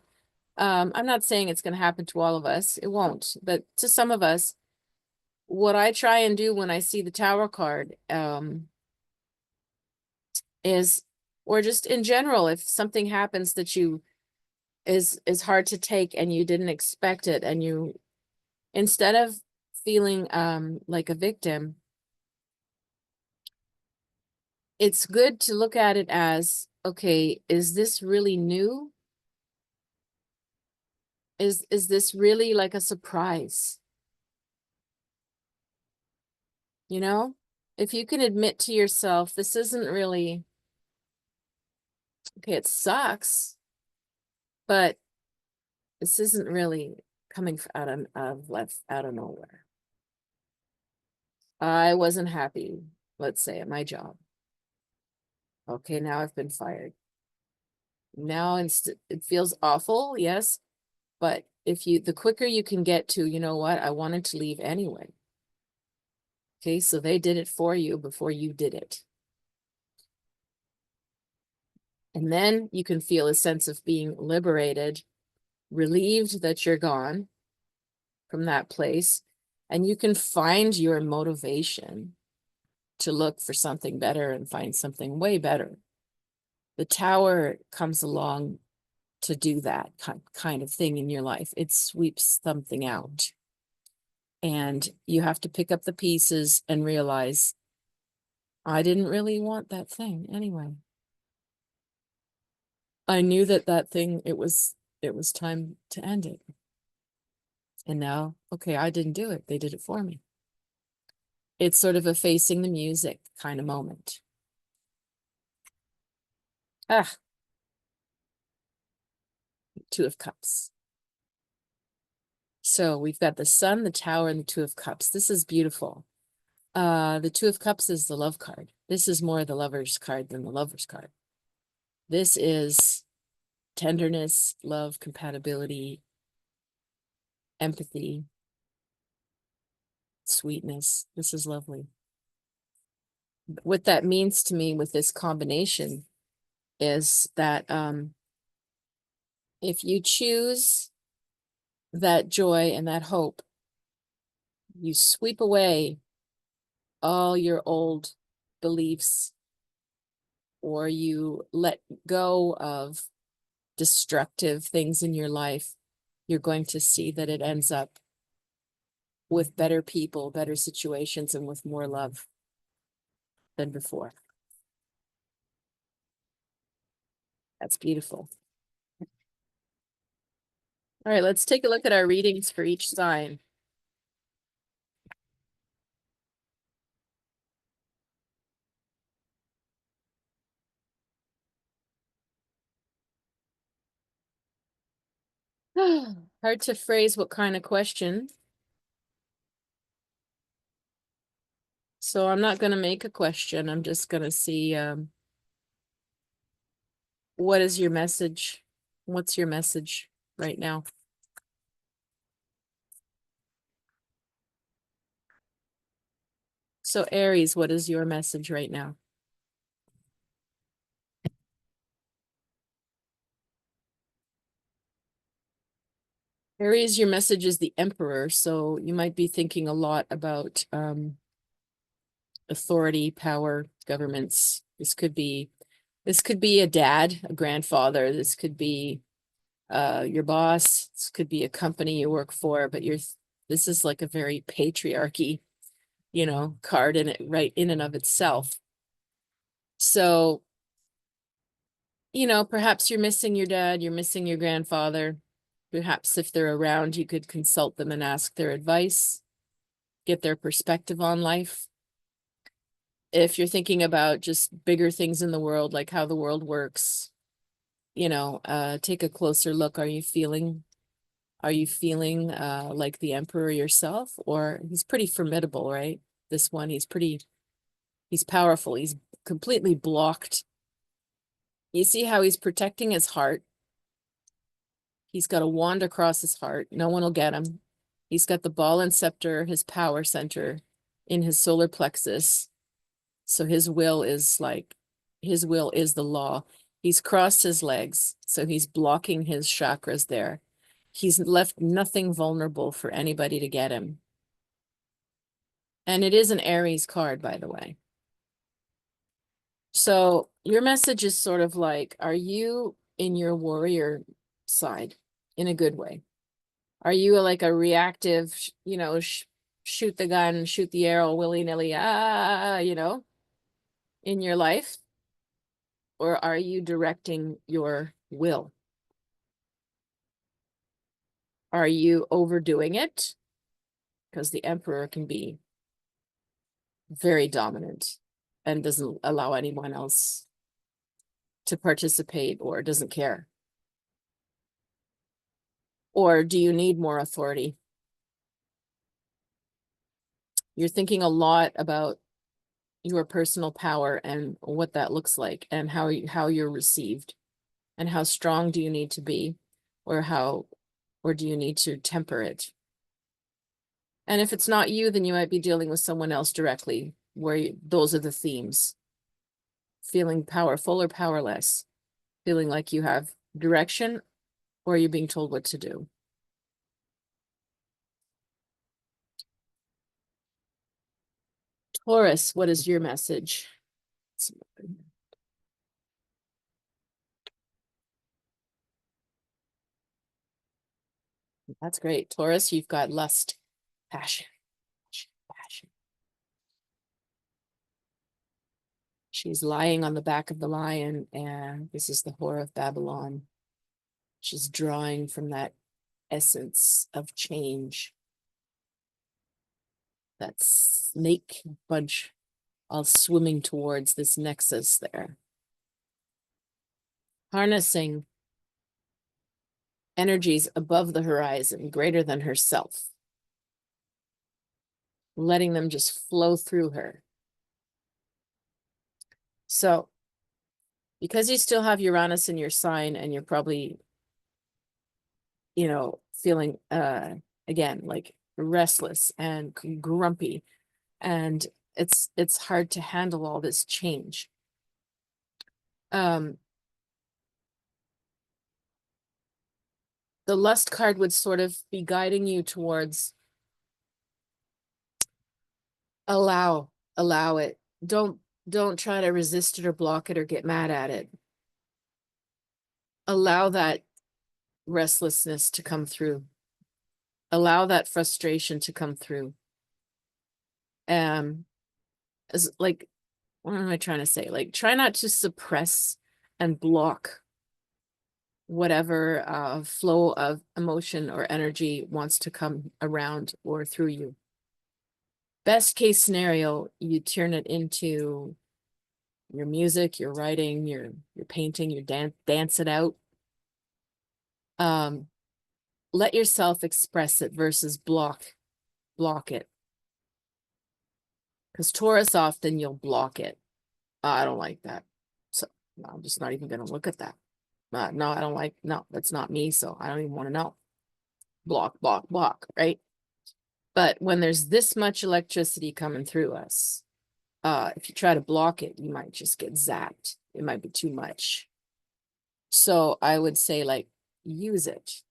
I'm not saying it's going to happen to all of us. It won't. But to some of us, what I try and do when I see the Tower card is, or just in general, if something happens that is hard to take and you didn't expect it, and you, instead of feeling like a victim, it's good to look at it as, okay, is this really new? Is this really like a surprise? If you can admit to yourself, this isn't really, okay, it sucks, but this isn't really coming out of nowhere. I wasn't happy. let's say at my job. Okay, now I've been fired. Now it feels awful, yes, but the quicker you can get to, you know what, I wanted to leave anyway. Okay, so they did it for you before you did it. And then you can feel a sense of being liberated, relieved that you're gone from that place, and you can find your motivation to look for something better and find something way better. The Tower comes along to do that kind of thing in your life. It sweeps something out. And you have to pick up the pieces and realize, I didn't really want that thing anyway. I knew that thing, it was time to end it. And now, okay, I didn't do it. They did it for me. It's sort of a facing the music kind of moment. Ah, Two of Cups. So we've got the Sun, the Tower, and the Two of Cups. This is beautiful. The Two of Cups is the love card. This is more the Lover's card than the Lover's card. This is tenderness, love, compatibility, empathy, sweetness. This is lovely. What that means to me with this combination is that if you choose that joy and that hope, you sweep away all your old beliefs, or you let go of destructive things in your life, you're going to see that it ends up with better people, better situations, and with more love than before. That's beautiful. All right, let's take a look at our readings for each sign. Hard to phrase what kind of question. So I'm not going to make a question. I'm just going to see what is your message? What's your message right now? So Aries, what is your message right now? Aries, your message is the Emperor. So you might be thinking a lot about authority, power, governments. This could be a dad, a grandfather. This could be your boss. This could be a company you work for, but this is like a very patriarchy, card in it, right in and of itself. So, perhaps you're missing your dad, you're missing your grandfather. Perhaps if they're around, you could consult them and ask their advice, get their perspective on life. If you're thinking about just bigger things in the world, like how the world works, take a closer look. Are you feeling like the Emperor yourself? Or he's pretty formidable, right? This one, he's powerful. He's completely blocked. You see how he's protecting his heart. He's got a wand across his heart. No one will get him. He's got the ball and scepter, his power center, in his solar plexus. So his will is the law. He's crossed his legs, so he's blocking his chakras there. He's left nothing vulnerable for anybody to get him. And it is an Aries card, by the way. So your message is sort of like, are you in your warrior side in a good way? Are you like a reactive, shoot the gun, shoot the arrow willy-nilly, in your life? Or are you directing your will? Are you overdoing it? Because the Emperor can be very dominant and doesn't allow anyone else to participate or doesn't care. Or do you need more authority? You're thinking a lot about your personal power and what that looks like and how you're received and how strong do you need to be or do you need to temper it? And if it's not you, then you might be dealing with someone else directly where those are the themes. Feeling powerful or powerless, feeling like you have direction or you're being told what to do. Taurus, what is your message? That's great. Taurus, you've got lust, passion, passion. She's lying on the back of the lion, and this is the whore of Babylon. She's drawing from that essence of change. That snake bunch all swimming towards this nexus there. Harnessing energies above the horizon, greater than herself. Letting them just flow through her. So, because you still have Uranus in your sign and you're probably, you know, feeling, again, like restless and grumpy, and it's hard to handle all this change. The lust card would sort of be guiding you towards allow it. Don't try to resist it or block it or get mad at it. Allow that restlessness to come through. Allow that frustration to come through. As like, what am I trying to say? Like, try not to suppress and block whatever flow of emotion or energy wants to come around or through you. Best case scenario, you turn it into your music, your writing, your painting, your dance it out. Let yourself express it versus block it. Because Taurus, often you'll block it. I don't like that. So no, I'm just not even going to look at that. No, I don't like, no, that's not me. So I don't even want to know. Block, right? But when there's this much electricity coming through us, if you try to block it, you might just get zapped. It might be too much. So I would say, like, use it.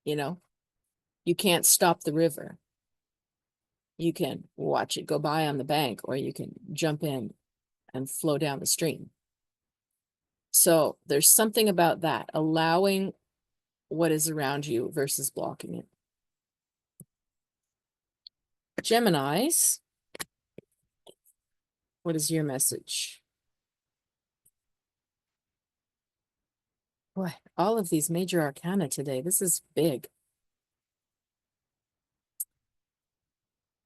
You know, you can't stop the river. You can watch it go by on the bank, or you can jump in and flow down the stream. So there's something about that, allowing what is around you versus blocking it. Geminis, what is your message? Boy, all of these major arcana today. This is big.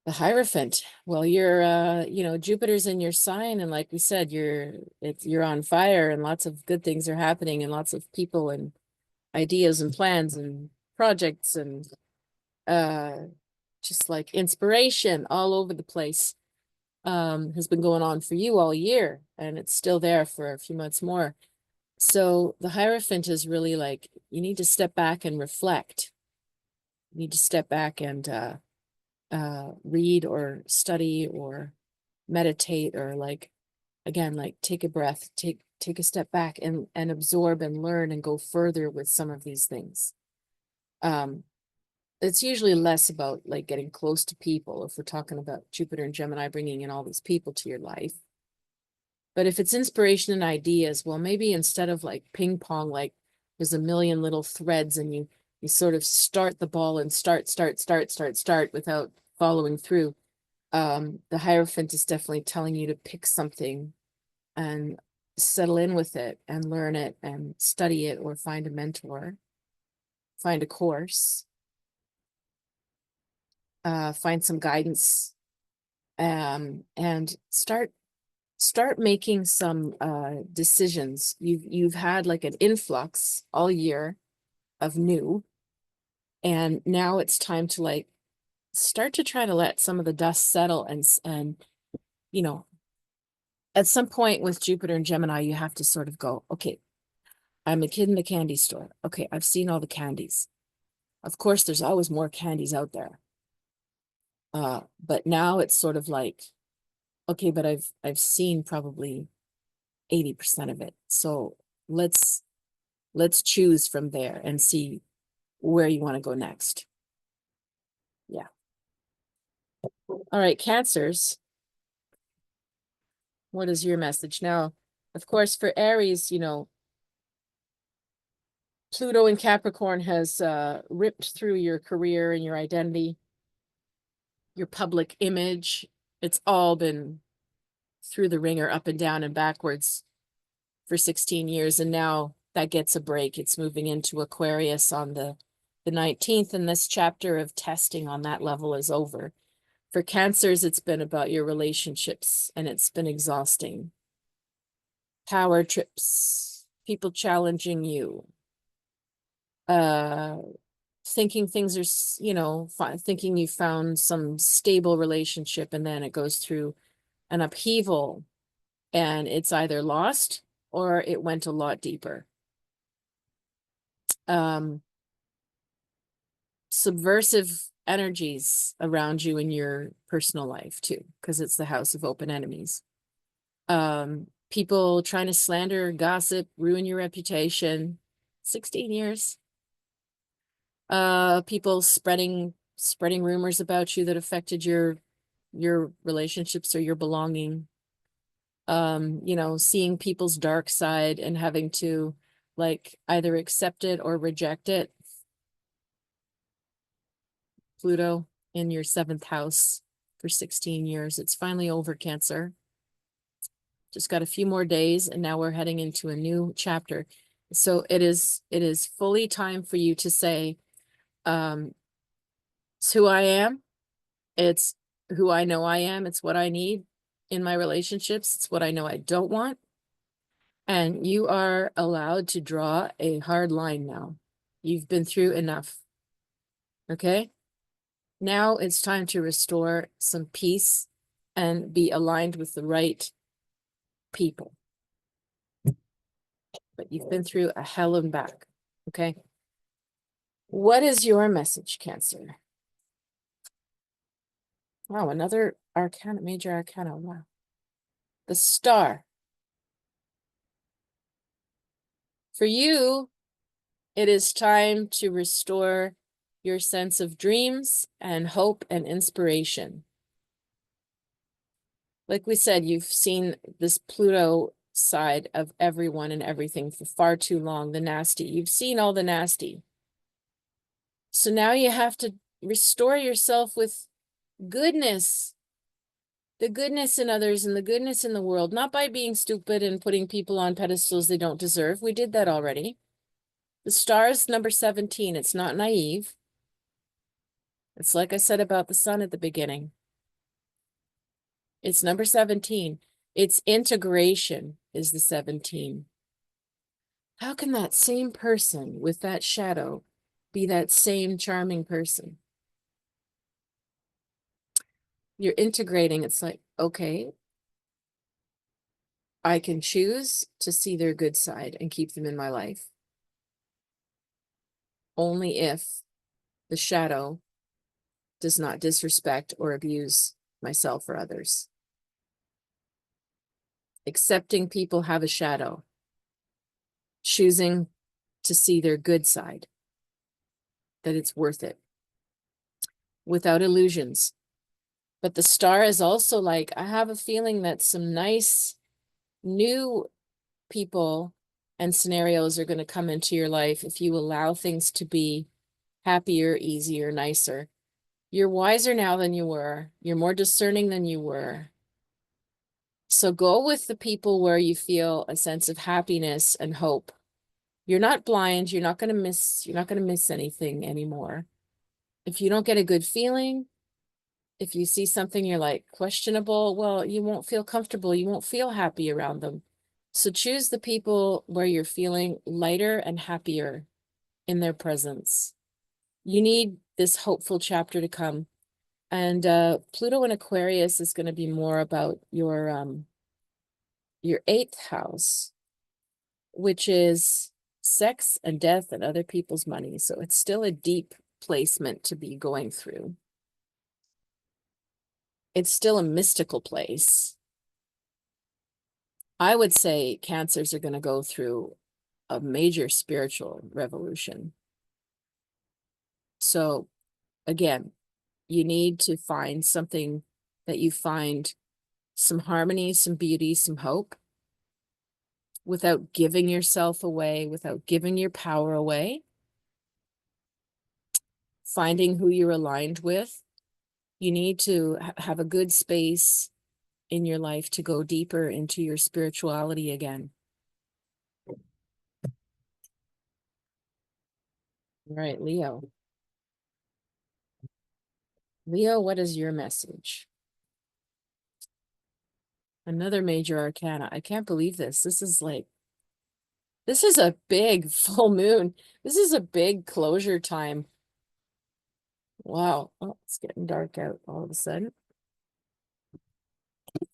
The Hierophant. Well, you're you know, Jupiter's in your sign, and like we said, you're on fire, and lots of good things are happening, and lots of people and ideas and plans and projects and just like inspiration all over the place has been going on for you all year, and it's still there for a few months more. So the Hierophant is really like, you need to step back and reflect. You need to step back and read or study or meditate, or like, again, like take a breath, take a step back and absorb and learn and go further with some of these things. It's usually less about like getting close to people if we're talking about Jupiter and Gemini bringing in all these people to your life. But if it's inspiration and ideas, well, maybe instead of like ping pong, like there's a million little threads and you sort of start the ball and start without following through. The Hierophant is definitely telling you to pick something and settle in with it and learn it and study it, or find a mentor, find a course, find some guidance, and start making some decisions. You've had like an influx all year of new, and now it's time to like start to try to let some of the dust settle and, you know, at some point with Jupiter and Gemini, you have to sort of go, okay, I'm a kid in the candy store. Okay, I've seen all the candies. Of course, there's always more candies out there. But now it's sort of like, okay, but I've seen probably 80% of it. So let's choose from there and see where you want to go next. Yeah. All right, Cancers. What is your message? Now, of course, for Aries, Pluto in Capricorn has ripped through your career and your identity, your public image. It's all been through the ringer, up and down and backwards for 16 years. And now that gets a break. It's moving into Aquarius on the 19th. And this chapter of testing on that level is over. For Cancers, it's been about your relationships, and it's been exhausting. Power trips, people challenging you, thinking things are, thinking you found some stable relationship, and then it goes through an upheaval, and it's either lost or it went a lot deeper. Subversive energies around you in your personal life too, because it's the house of open enemies. People trying to slander, gossip, ruin your reputation. 16 years. People spreading rumors about you that affected your relationships or your belonging. Seeing people's dark side and having to like either accept it or reject it. Pluto in your 7th house for 16 years. It's finally over, Cancer. Just got a few more days, and now we're heading into a new chapter. So it is fully time for you to say, it's who I am. It's who I know I am. It's what I need in my relationships. It's what I know I don't want. And you are allowed to draw a hard line now. You've been through enough. Okay? Now it's time to restore some peace and be aligned with the right people. But you've been through a hell and back. Okay? What is your message, Cancer? Wow, another arcana, major arcana. Wow. The Star. For you, it is time to restore your sense of dreams and hope and inspiration. Like we said, you've seen this Pluto side of everyone and everything for far too long, the nasty. You've seen all the nasty. So now you have to restore yourself with goodness, the goodness in others and the goodness in the world, not by being stupid and putting people on pedestals they don't deserve. We did that already. The Star is number 17. It's not naive. It's like I said about the sun at the beginning. It's number 17. Its integration is the 17. How can that same person with that shadow be that same charming person? You're integrating. It's like, okay, I can choose to see their good side and keep them in my life. Only if the shadow does not disrespect or abuse myself or others. Accepting people have a shadow. Choosing to see their good side. That it's worth it. Without illusions. But the Star is also like, I have a feeling that some nice new people and scenarios are going to come into your life if you allow things to be happier, easier, nicer. You're wiser now than you were. You're more discerning than you were. So go with the people where you feel a sense of happiness and hope. You're not blind. You're not going to miss anything anymore. If you don't get a good feeling, if you see something you're like questionable, well, you won't feel comfortable. You won't feel happy around them. So choose the people where you're feeling lighter and happier in their presence. You need this hopeful chapter to come. And Pluto in Aquarius is going to be more about your eighth house, which is sex and death and other people's money. So it's still a deep placement to be going through. It's still a mystical place. I would say Cancers are going to go through a major spiritual revolution. So again, you need to find something that you find some harmony, some beauty, some hope, without giving yourself away, without giving your power away. Finding who you're aligned with. You need to have a good space in your life to go deeper into your spirituality again. All right, Leo. Leo, what is your message? Another major arcana. I can't believe this. This is a big full moon. This is a big closure time. Wow. Oh, it's getting dark out all of a sudden.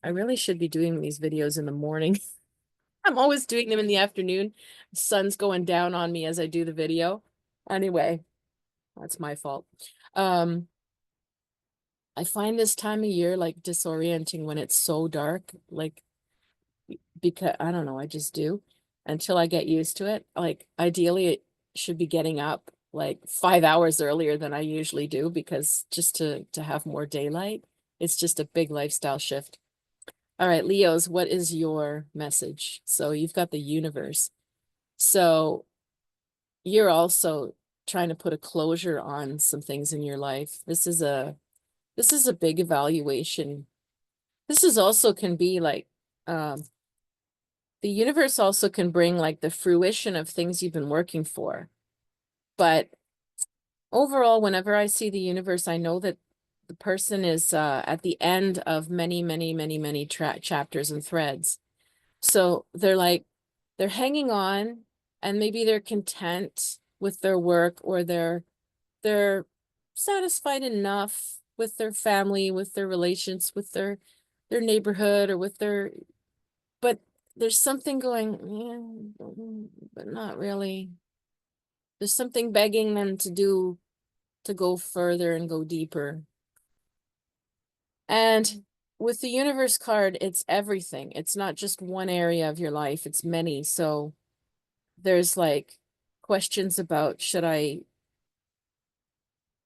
I really should be doing these videos in the morning. I'm always doing them in the afternoon. The sun's going down on me as I do the video. Anyway, that's my fault. I find this time of year like disorienting when it's so dark, like because I don't know, I just do until I get used to it. Like ideally it should be getting up like 5 hours earlier than I usually do because just to have more daylight. It's just a big lifestyle shift. All right, Leos, what is your message? So you've got the universe. So you're also trying to put a closure on some things in your life. This is a big evaluation. This is also can be like the universe also can bring like the fruition of things you've been working for. But overall, whenever I see the universe, I know that the person is at the end of many, many, many, many chapters and threads. So they're hanging on, and maybe they're content with their work, or they're satisfied enough with their family, with their relations, with their neighborhood, or with their, but there's something going, yeah, but not really. There's something begging them to go further and go deeper. And with the universe card, it's everything. It's not just one area of your life, it's many. So there's like questions about, should I,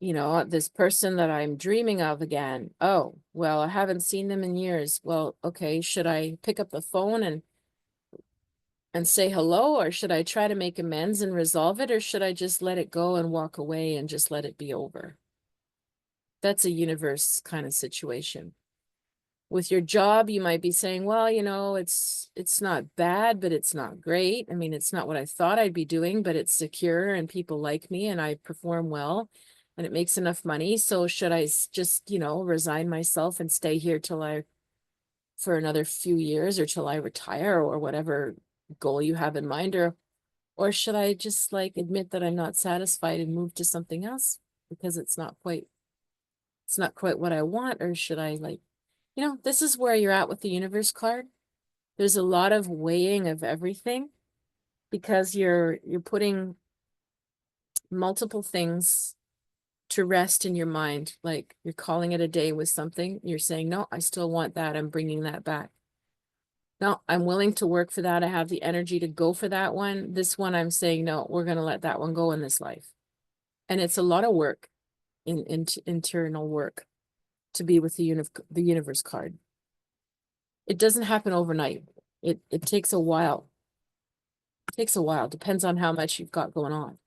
this person that I'm dreaming of again? Oh, well, I haven't seen them in years. Well, okay, should I pick up the phone and say hello, or should I try to make amends and resolve it, or should I just let it go and walk away and just let it be over? That's a universe kind of situation. With your job, you might be saying, well, it's not bad, but it's not great. I mean, it's not what I thought I'd be doing, but it's secure and people like me and I perform well and it makes enough money. So should I just, resign myself and stay here for another few years, or till I retire, or whatever goal you have in mind, or should I just like admit that I'm not satisfied and move to something else because it's not quite what I want? Or should I this is where you're at with the universe card. There's a lot of weighing of everything because you're putting multiple things to rest in your mind. Like you're calling it a day with something. You're saying, no, I still want that. I'm bringing that back. No, I'm willing to work for that. I have the energy to go for that one. This one, I'm saying, no, we're going to let that one go in this life. And it's a lot of work, internal work, to be with the universe card. It doesn't happen overnight. It takes a while. It takes a while. Depends on how much you've got going on.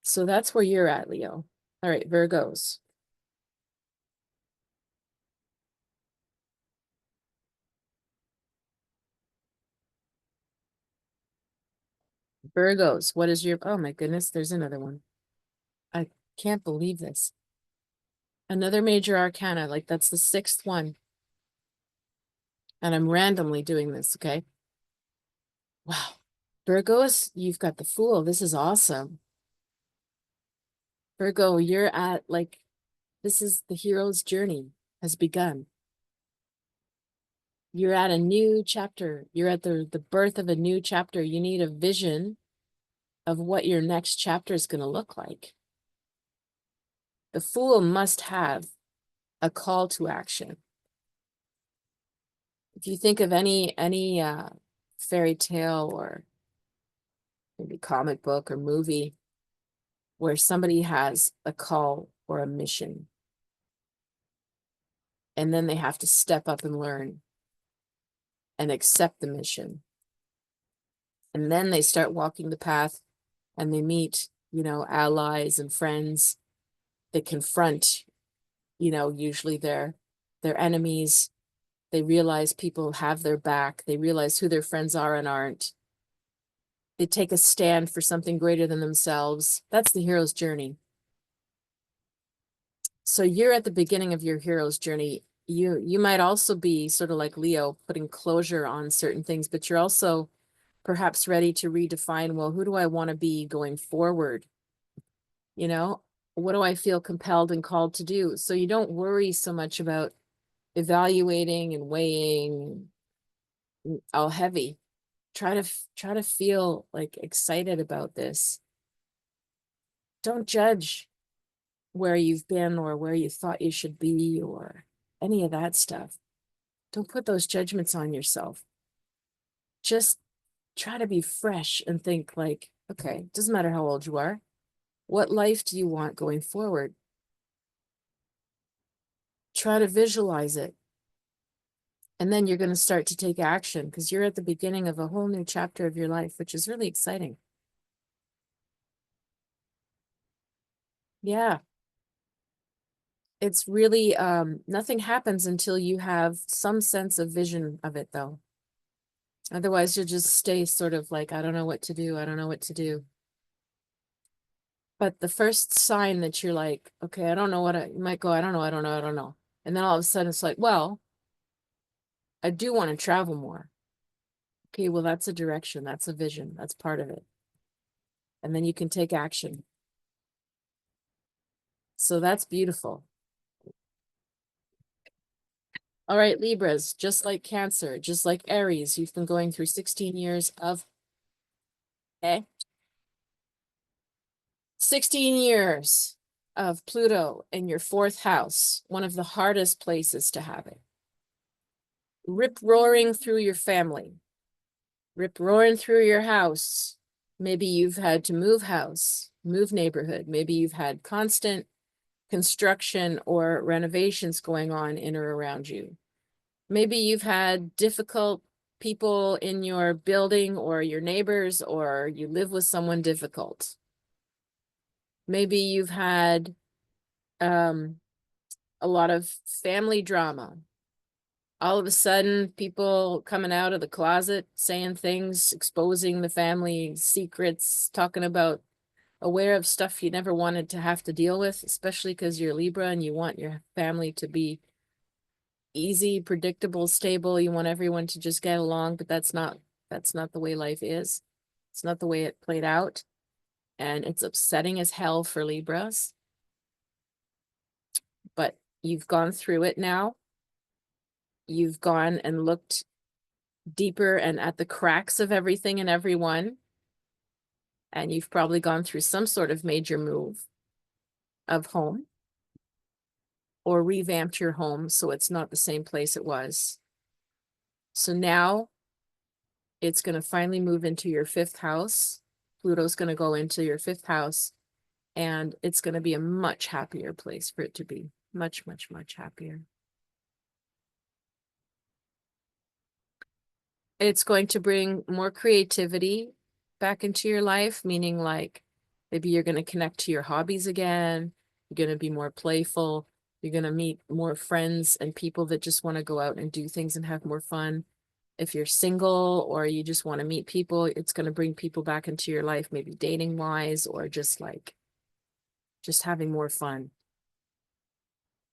So that's where you're at, Leo. All right, Virgos. Virgos, what is your, oh my goodness, there's another one. I can't believe this. Another major arcana, like that's the sixth one. And I'm randomly doing this, okay? Wow. Virgos, you've got the Fool. This is awesome. Virgo, you're at like This is the hero's journey has begun. You're at a new chapter. You're at the birth of a new chapter. You need a vision of what your next chapter is going to look like. The Fool must have a call to action. If you think of any fairy tale or maybe comic book or movie where somebody has a call or a mission, and then they have to step up and learn and accept the mission. And then they start walking the path and they meet, allies and friends that confront, usually their enemies. They realize people have their back. They realize who their friends are and aren't. They take a stand for something greater than themselves. That's the hero's journey. So you're at the beginning of your hero's journey. You might also be sort of like Leo, putting closure on certain things, but you're also perhaps ready to redefine, well, who do I want to be going forward? What do I feel compelled and called to do? So you don't worry so much about evaluating and weighing all heavy. Try to feel like excited about this. Don't judge where you've been or where you thought you should be or any of that stuff. Don't put those judgments on yourself. Just try to be fresh and think like, okay, doesn't matter how old you are. What life do you want going forward? Try to visualize it. And then you're going to start to take action because you're at the beginning of a whole new chapter of your life, which is really exciting. Yeah. It's really, nothing happens until you have some sense of vision of it, though. Otherwise, you'll just stay sort of like, I don't know what to do. I don't know what to do. But the first sign that you're like, okay, I don't know you might go, I don't know, I don't know, I don't know. And then all of a sudden it's like, well, I do want to travel more. Okay, well, that's a direction. That's a vision. That's part of it. And then you can take action. So that's beautiful. All right, Libras, just like Cancer, just like Aries, you've been going through 16 years of, 16 years of Pluto in your fourth house, one of the hardest places to have it. Rip-roaring through your family, rip-roaring through your house. Maybe you've had to move house, move neighborhood. Maybe you've had constant construction or renovations going on in or around you. Maybe you've had difficult people in your building or your neighbors, or you live with someone difficult. Maybe you've had a lot of family drama. All of a sudden, people coming out of the closet, saying things, exposing the family secrets, talking about aware of stuff you never wanted to have to deal with, especially because you're Libra and you want your family to be easy, predictable, stable. You want everyone to just get along, but that's not the way life is. It's not the way it played out. And it's upsetting as hell for Libras. But you've gone through it now. You've gone and looked deeper and at the cracks of everything and everyone. And you've probably gone through some sort of major move of home or revamped your home so it's not the same place it was. So now it's going to finally move into your fifth house. Pluto's going to go into your fifth house, and it's going to be a much happier place for it to be. Much, much, much happier. It's going to bring more creativity back into your life, meaning like maybe you're going to connect to your hobbies again. You're going to be more playful. You're going to meet more friends and people that just want to go out and do things and have more fun. If you're single or you just want to meet people, it's going to bring people back into your life, maybe dating wise or just having more fun.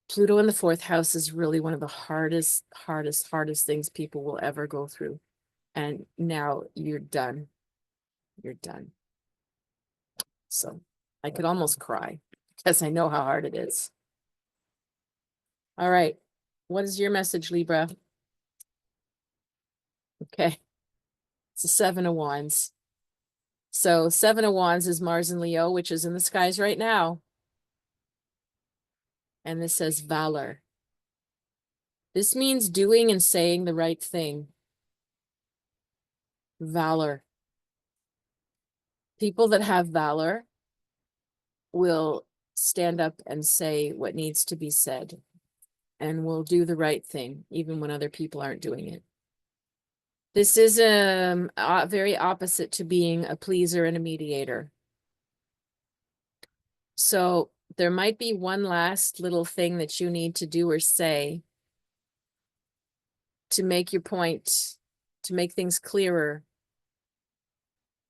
Pluto in the fourth house is really one of the hardest things people will ever go through. And now you're done. You're done. So I could almost cry because I know how hard it is. All right. What is your message, Libra? Okay. It's the Seven of Wands. So Seven of Wands is Mars and Leo, which is in the skies right now. And this says valor. This means doing and saying the right thing. Valor. People that have valor will stand up and say what needs to be said and will do the right thing, even when other people aren't doing it. This is very opposite to being a pleaser and a mediator. So there might be one last little thing that you need to do or say to make your point, to make things clearer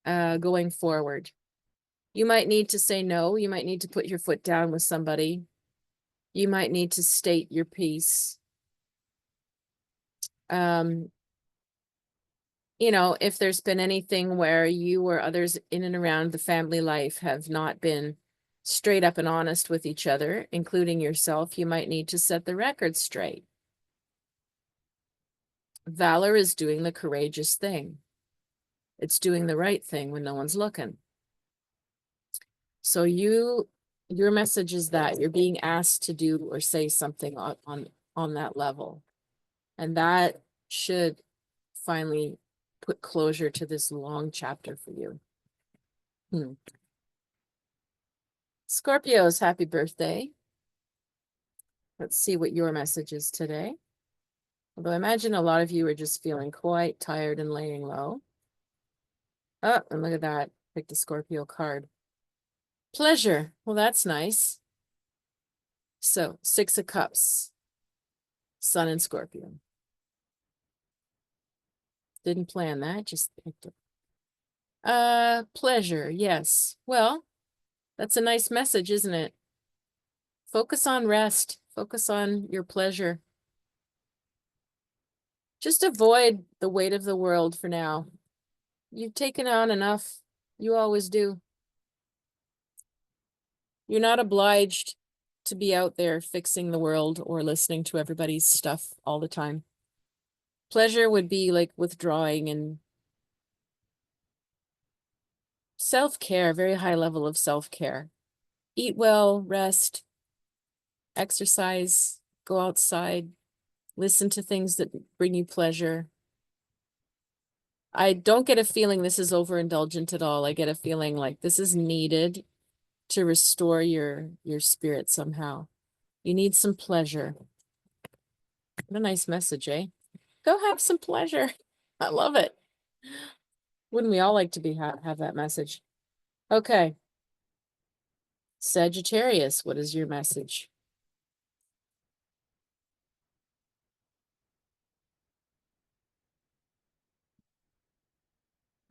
going forward. You might need to say no. You might need to put your foot down with somebody. You might need to state your piece. You know, if there's been anything where you or others in and around the family life have not been straight up and honest with each other, including yourself, you might need to set the record straight. Valor is doing the courageous thing. It's doing the right thing when no one's looking. So your message is that you're being asked to do or say something on that level. And that should finally put closure to this long chapter for you. Scorpios, happy birthday. Let's see what your message is today. Although I imagine a lot of you are just feeling quite tired and laying low. Oh, and look at that. Pick the Scorpio card. Pleasure. Well, that's nice. So, Six of Cups. Sun and Scorpio. Didn't plan that, just picked it. Pleasure, yes. Well, that's a nice message, isn't it? Focus on rest. Focus on your pleasure. Just avoid the weight of the world for now. You've taken on enough. You always do. You're not obliged to be out there fixing the world or listening to everybody's stuff all the time. Pleasure would be like withdrawing and self-care, very high level of self-care. Eat well, rest, exercise, go outside, listen to things that bring you pleasure. I don't get a feeling this is overindulgent at all. I get a feeling like this is needed to restore your spirit somehow. You need some pleasure. What a nice message, eh? Go have some pleasure. I love it. Wouldn't we all like to have that message? Okay. Sagittarius, what is your message?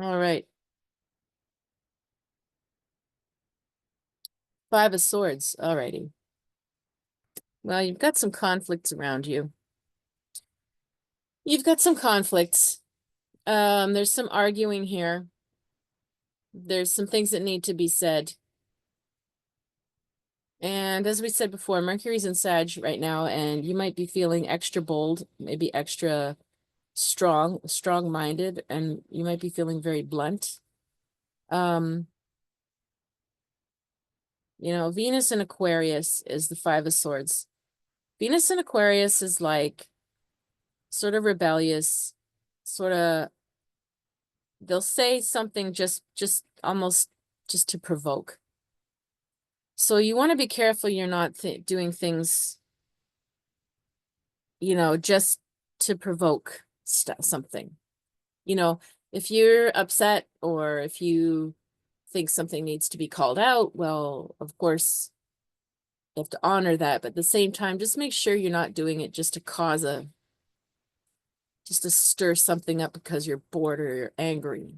All right. Five of Swords. All righty. Well, you've got some conflicts around you. You've got some conflicts. There's some arguing here. There's some things that need to be said. And as we said before, Mercury's in Sag right now, and you might be feeling extra bold, maybe extra strong-minded, and you might be feeling very blunt. You know, Venus in Aquarius is the Five of Swords. Venus in Aquarius is like sort of rebellious, sort of, they'll say something just almost just to provoke. So you want to be careful you're not doing things, you know, just to provoke something. You know, if you're upset or if you think something needs to be called out, well, of course, you have to honor that. But at the same time, just make sure you're not doing it just to just to stir something up because you're bored or you're angry.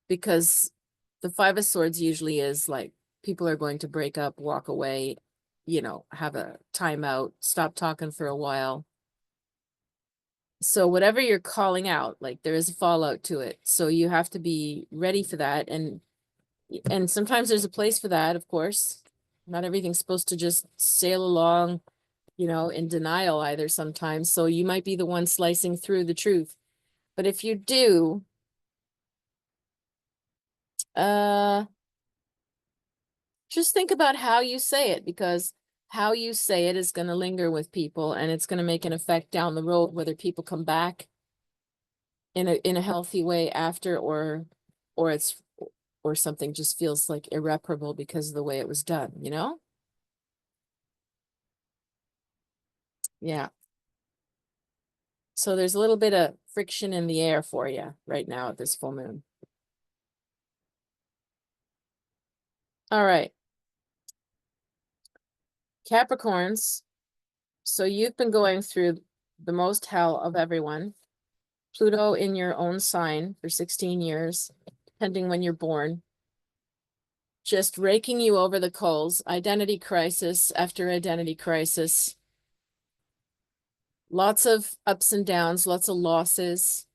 Because the Five of Swords usually is like, people are going to break up, walk away, you know, have a timeout, stop talking for a while. So whatever you're calling out, like there is a fallout to it. So you have to be ready for that. And sometimes there's a place for that, of course. Not everything's supposed to just sail along you know, in denial either sometimes. So you might be the one slicing through the truth. But if you do, just think about how you say it, because how you say it is going to linger with people, and it's going to make an effect down the road, whether people come back in a healthy way after, or it's or something just feels like irreparable because of the way it was done, you know? Yeah. So there's a little bit of friction in the air for you right now at this full moon. All right. Capricorns. So you've been going through the most hell of everyone. Pluto in your own sign for 16 years, depending when you're born. Just raking you over the coals. Identity crisis after identity crisis. Lots of ups and downs, lots of losses.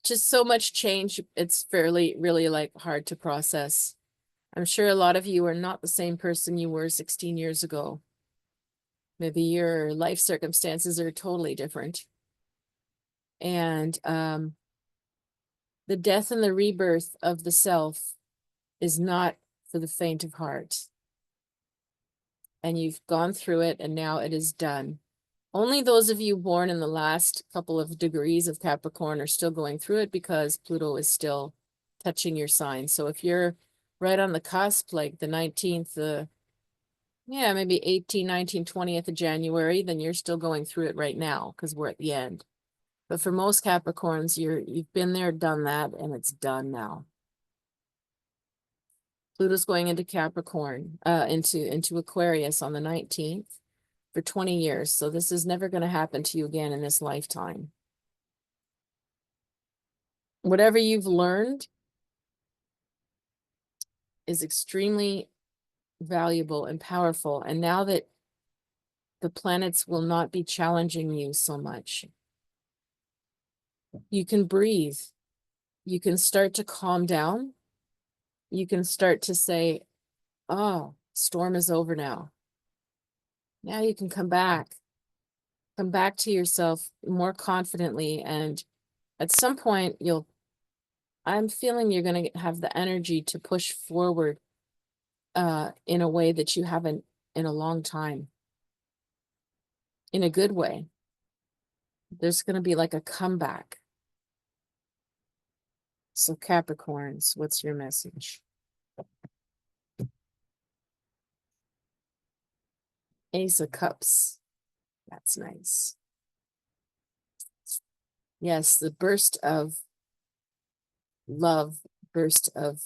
Just so much change. It's really like hard to process. I'm sure a lot of you are not the same person you were 16 years ago. Maybe your life circumstances are totally different. And the death and the rebirth of the self is not for the faint of heart. And you've gone through it, and now it is done. Only those of you born in the last couple of degrees of Capricorn are still going through it, because Pluto is still touching your sign. So if you're right on the cusp, like the 19th, yeah, maybe 18, 19, 20th of January, then you're still going through it right now, because we're at the end. But for most Capricorns, you've been there, done that, and it's done now. Pluto's going into Capricorn, into Aquarius on the 19th for 20 years. So this is never going to happen to you again in this lifetime. Whatever you've learned is extremely valuable and powerful. And now that the planets will not be challenging you so much, you can breathe. You can start to calm down. You can start to say, oh, storm is over now. Now you can come back to yourself more confidently. And at some point I'm feeling you're going to have the energy to push forward in a way that you haven't in a long time, in a good way. There's going to be like a comeback. So Capricorns, what's your message? Ace of Cups. That's nice. Yes, the burst of love, burst of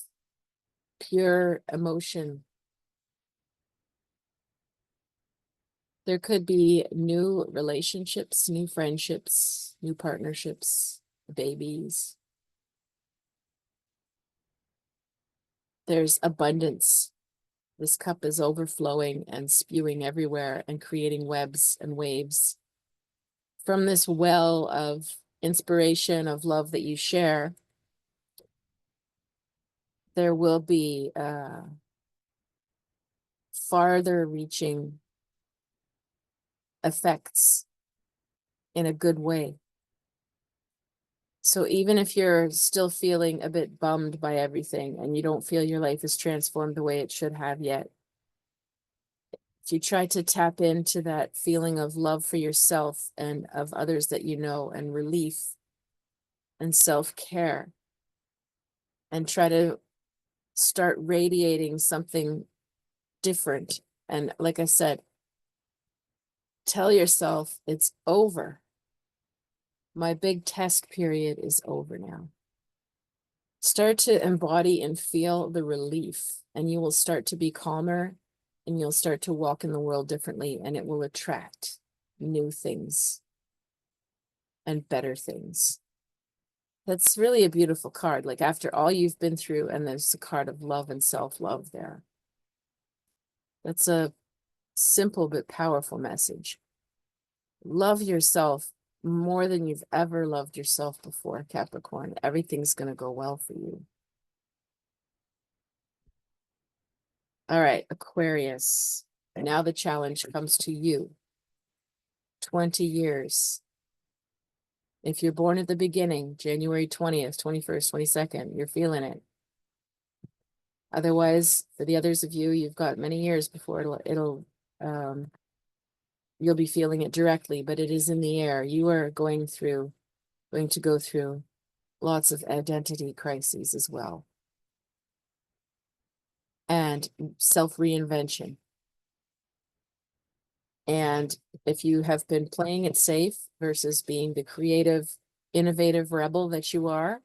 pure emotion. There could be new relationships, new friendships, new partnerships, babies. There's abundance. This cup is overflowing and spewing everywhere and creating webs and waves. From this well of inspiration, of love that you share, there will be farther reaching effects in a good way. So even if you're still feeling a bit bummed by everything and you don't feel your life is transformed the way it should have yet, if you try to tap into that feeling of love for yourself and of others that you know, and relief and self-care, and try to start radiating something different. And like I said, tell yourself it's over. My big test period is over now. Start to embody and feel the relief, and you will start to be calmer, and you'll start to walk in the world differently, and it will attract new things and better things. That's really a beautiful card. Like after all you've been through, and there's a card of love and self-love there. That's a simple but powerful message. Love yourself more than you've ever loved yourself before, Capricorn. Everything's going to go well for you. All right, Aquarius. Now the challenge comes to you. 20 years. If you're born at the beginning, January 20th, 21st, 22nd, you're feeling it. Otherwise, for the others of you, you've got many years before you'll be feeling it directly, but it is in the air. You are going to go through lots of identity crises as well. And self-reinvention. And if you have been playing it safe versus being the creative, innovative rebel that you are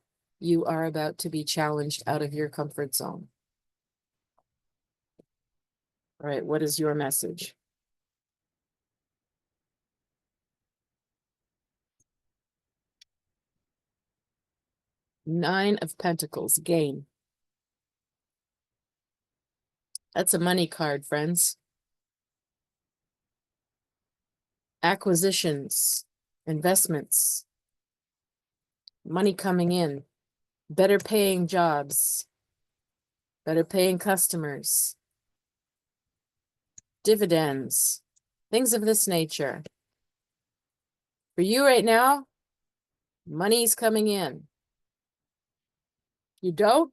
about to be challenged out of your comfort zone. All right, what is your message? Nine of Pentacles, gain. That's a money card, friends. Acquisitions, investments, money coming in, better paying jobs, better paying customers, dividends, things of this nature. For you right now, money's coming in. You don't?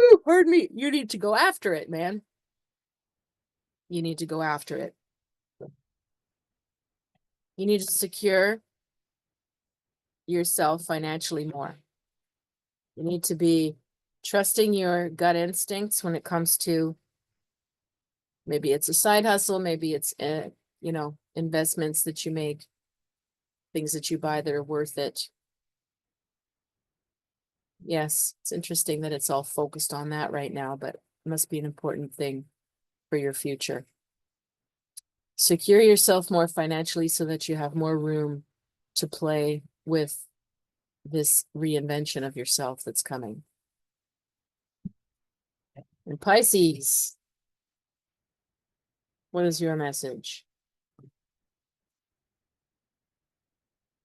Ooh, pardon me. You need to go after it, man. You need to go after it. You need to secure yourself financially more. You need to be trusting your gut instincts when it comes to, maybe it's a side hustle, maybe it's, investments that you make, things that you buy that are worth it. Yes, it's interesting that it's all focused on that right now, but it must be an important thing for your future. Secure yourself more financially so that you have more room to play with this reinvention of yourself that's coming. And Pisces, what is your message?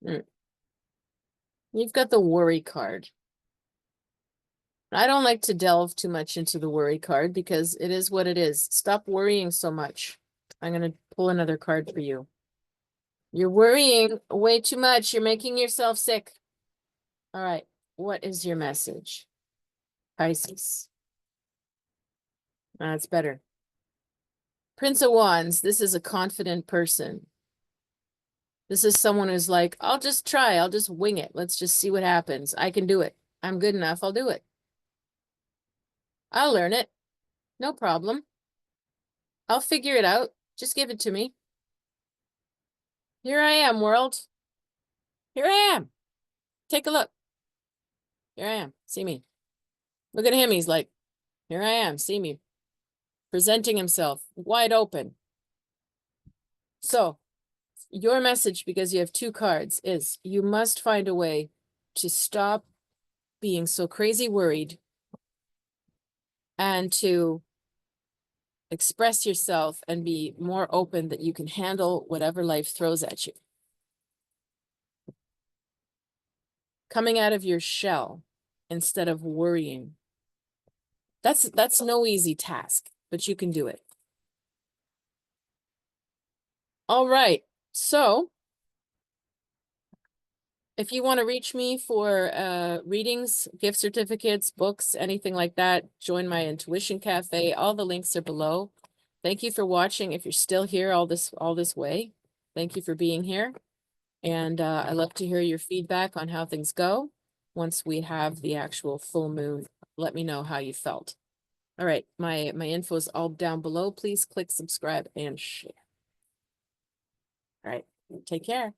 You've got the worry card. I don't like to delve too much into the worry card because it is what it is. Stop worrying so much. I'm going to pull another card for you. You're worrying way too much. You're making yourself sick. All right. What is your message? Pisces. That's better. Prince of Wands. This is a confident person. This is someone who's like, I'll just try. I'll just wing it. Let's just see what happens. I can do it. I'm good enough. I'll do it. I'll learn it. No problem. I'll figure it out. Just give it to me. Here I am, world. Here I am. Take a look. Here I am. See me. Look at him. He's like, here I am. See me. Presenting himself wide open. So, your message, because you have two cards, is you must find a way to stop being so crazy worried and to express yourself and be more open that you can handle whatever life throws at you. Coming out of your shell instead of worrying. That's no easy task, but you can do it. All right. So if you want to reach me for readings, gift certificates, books, anything like that, join my Intuition Cafe. All the links are below. Thank you for watching. If you're still here all this way, thank you for being here. And I love to hear your feedback on how things go. Once we have the actual full moon, let me know how you felt. All right, my info is all down below. Please click subscribe and share. All right, take care.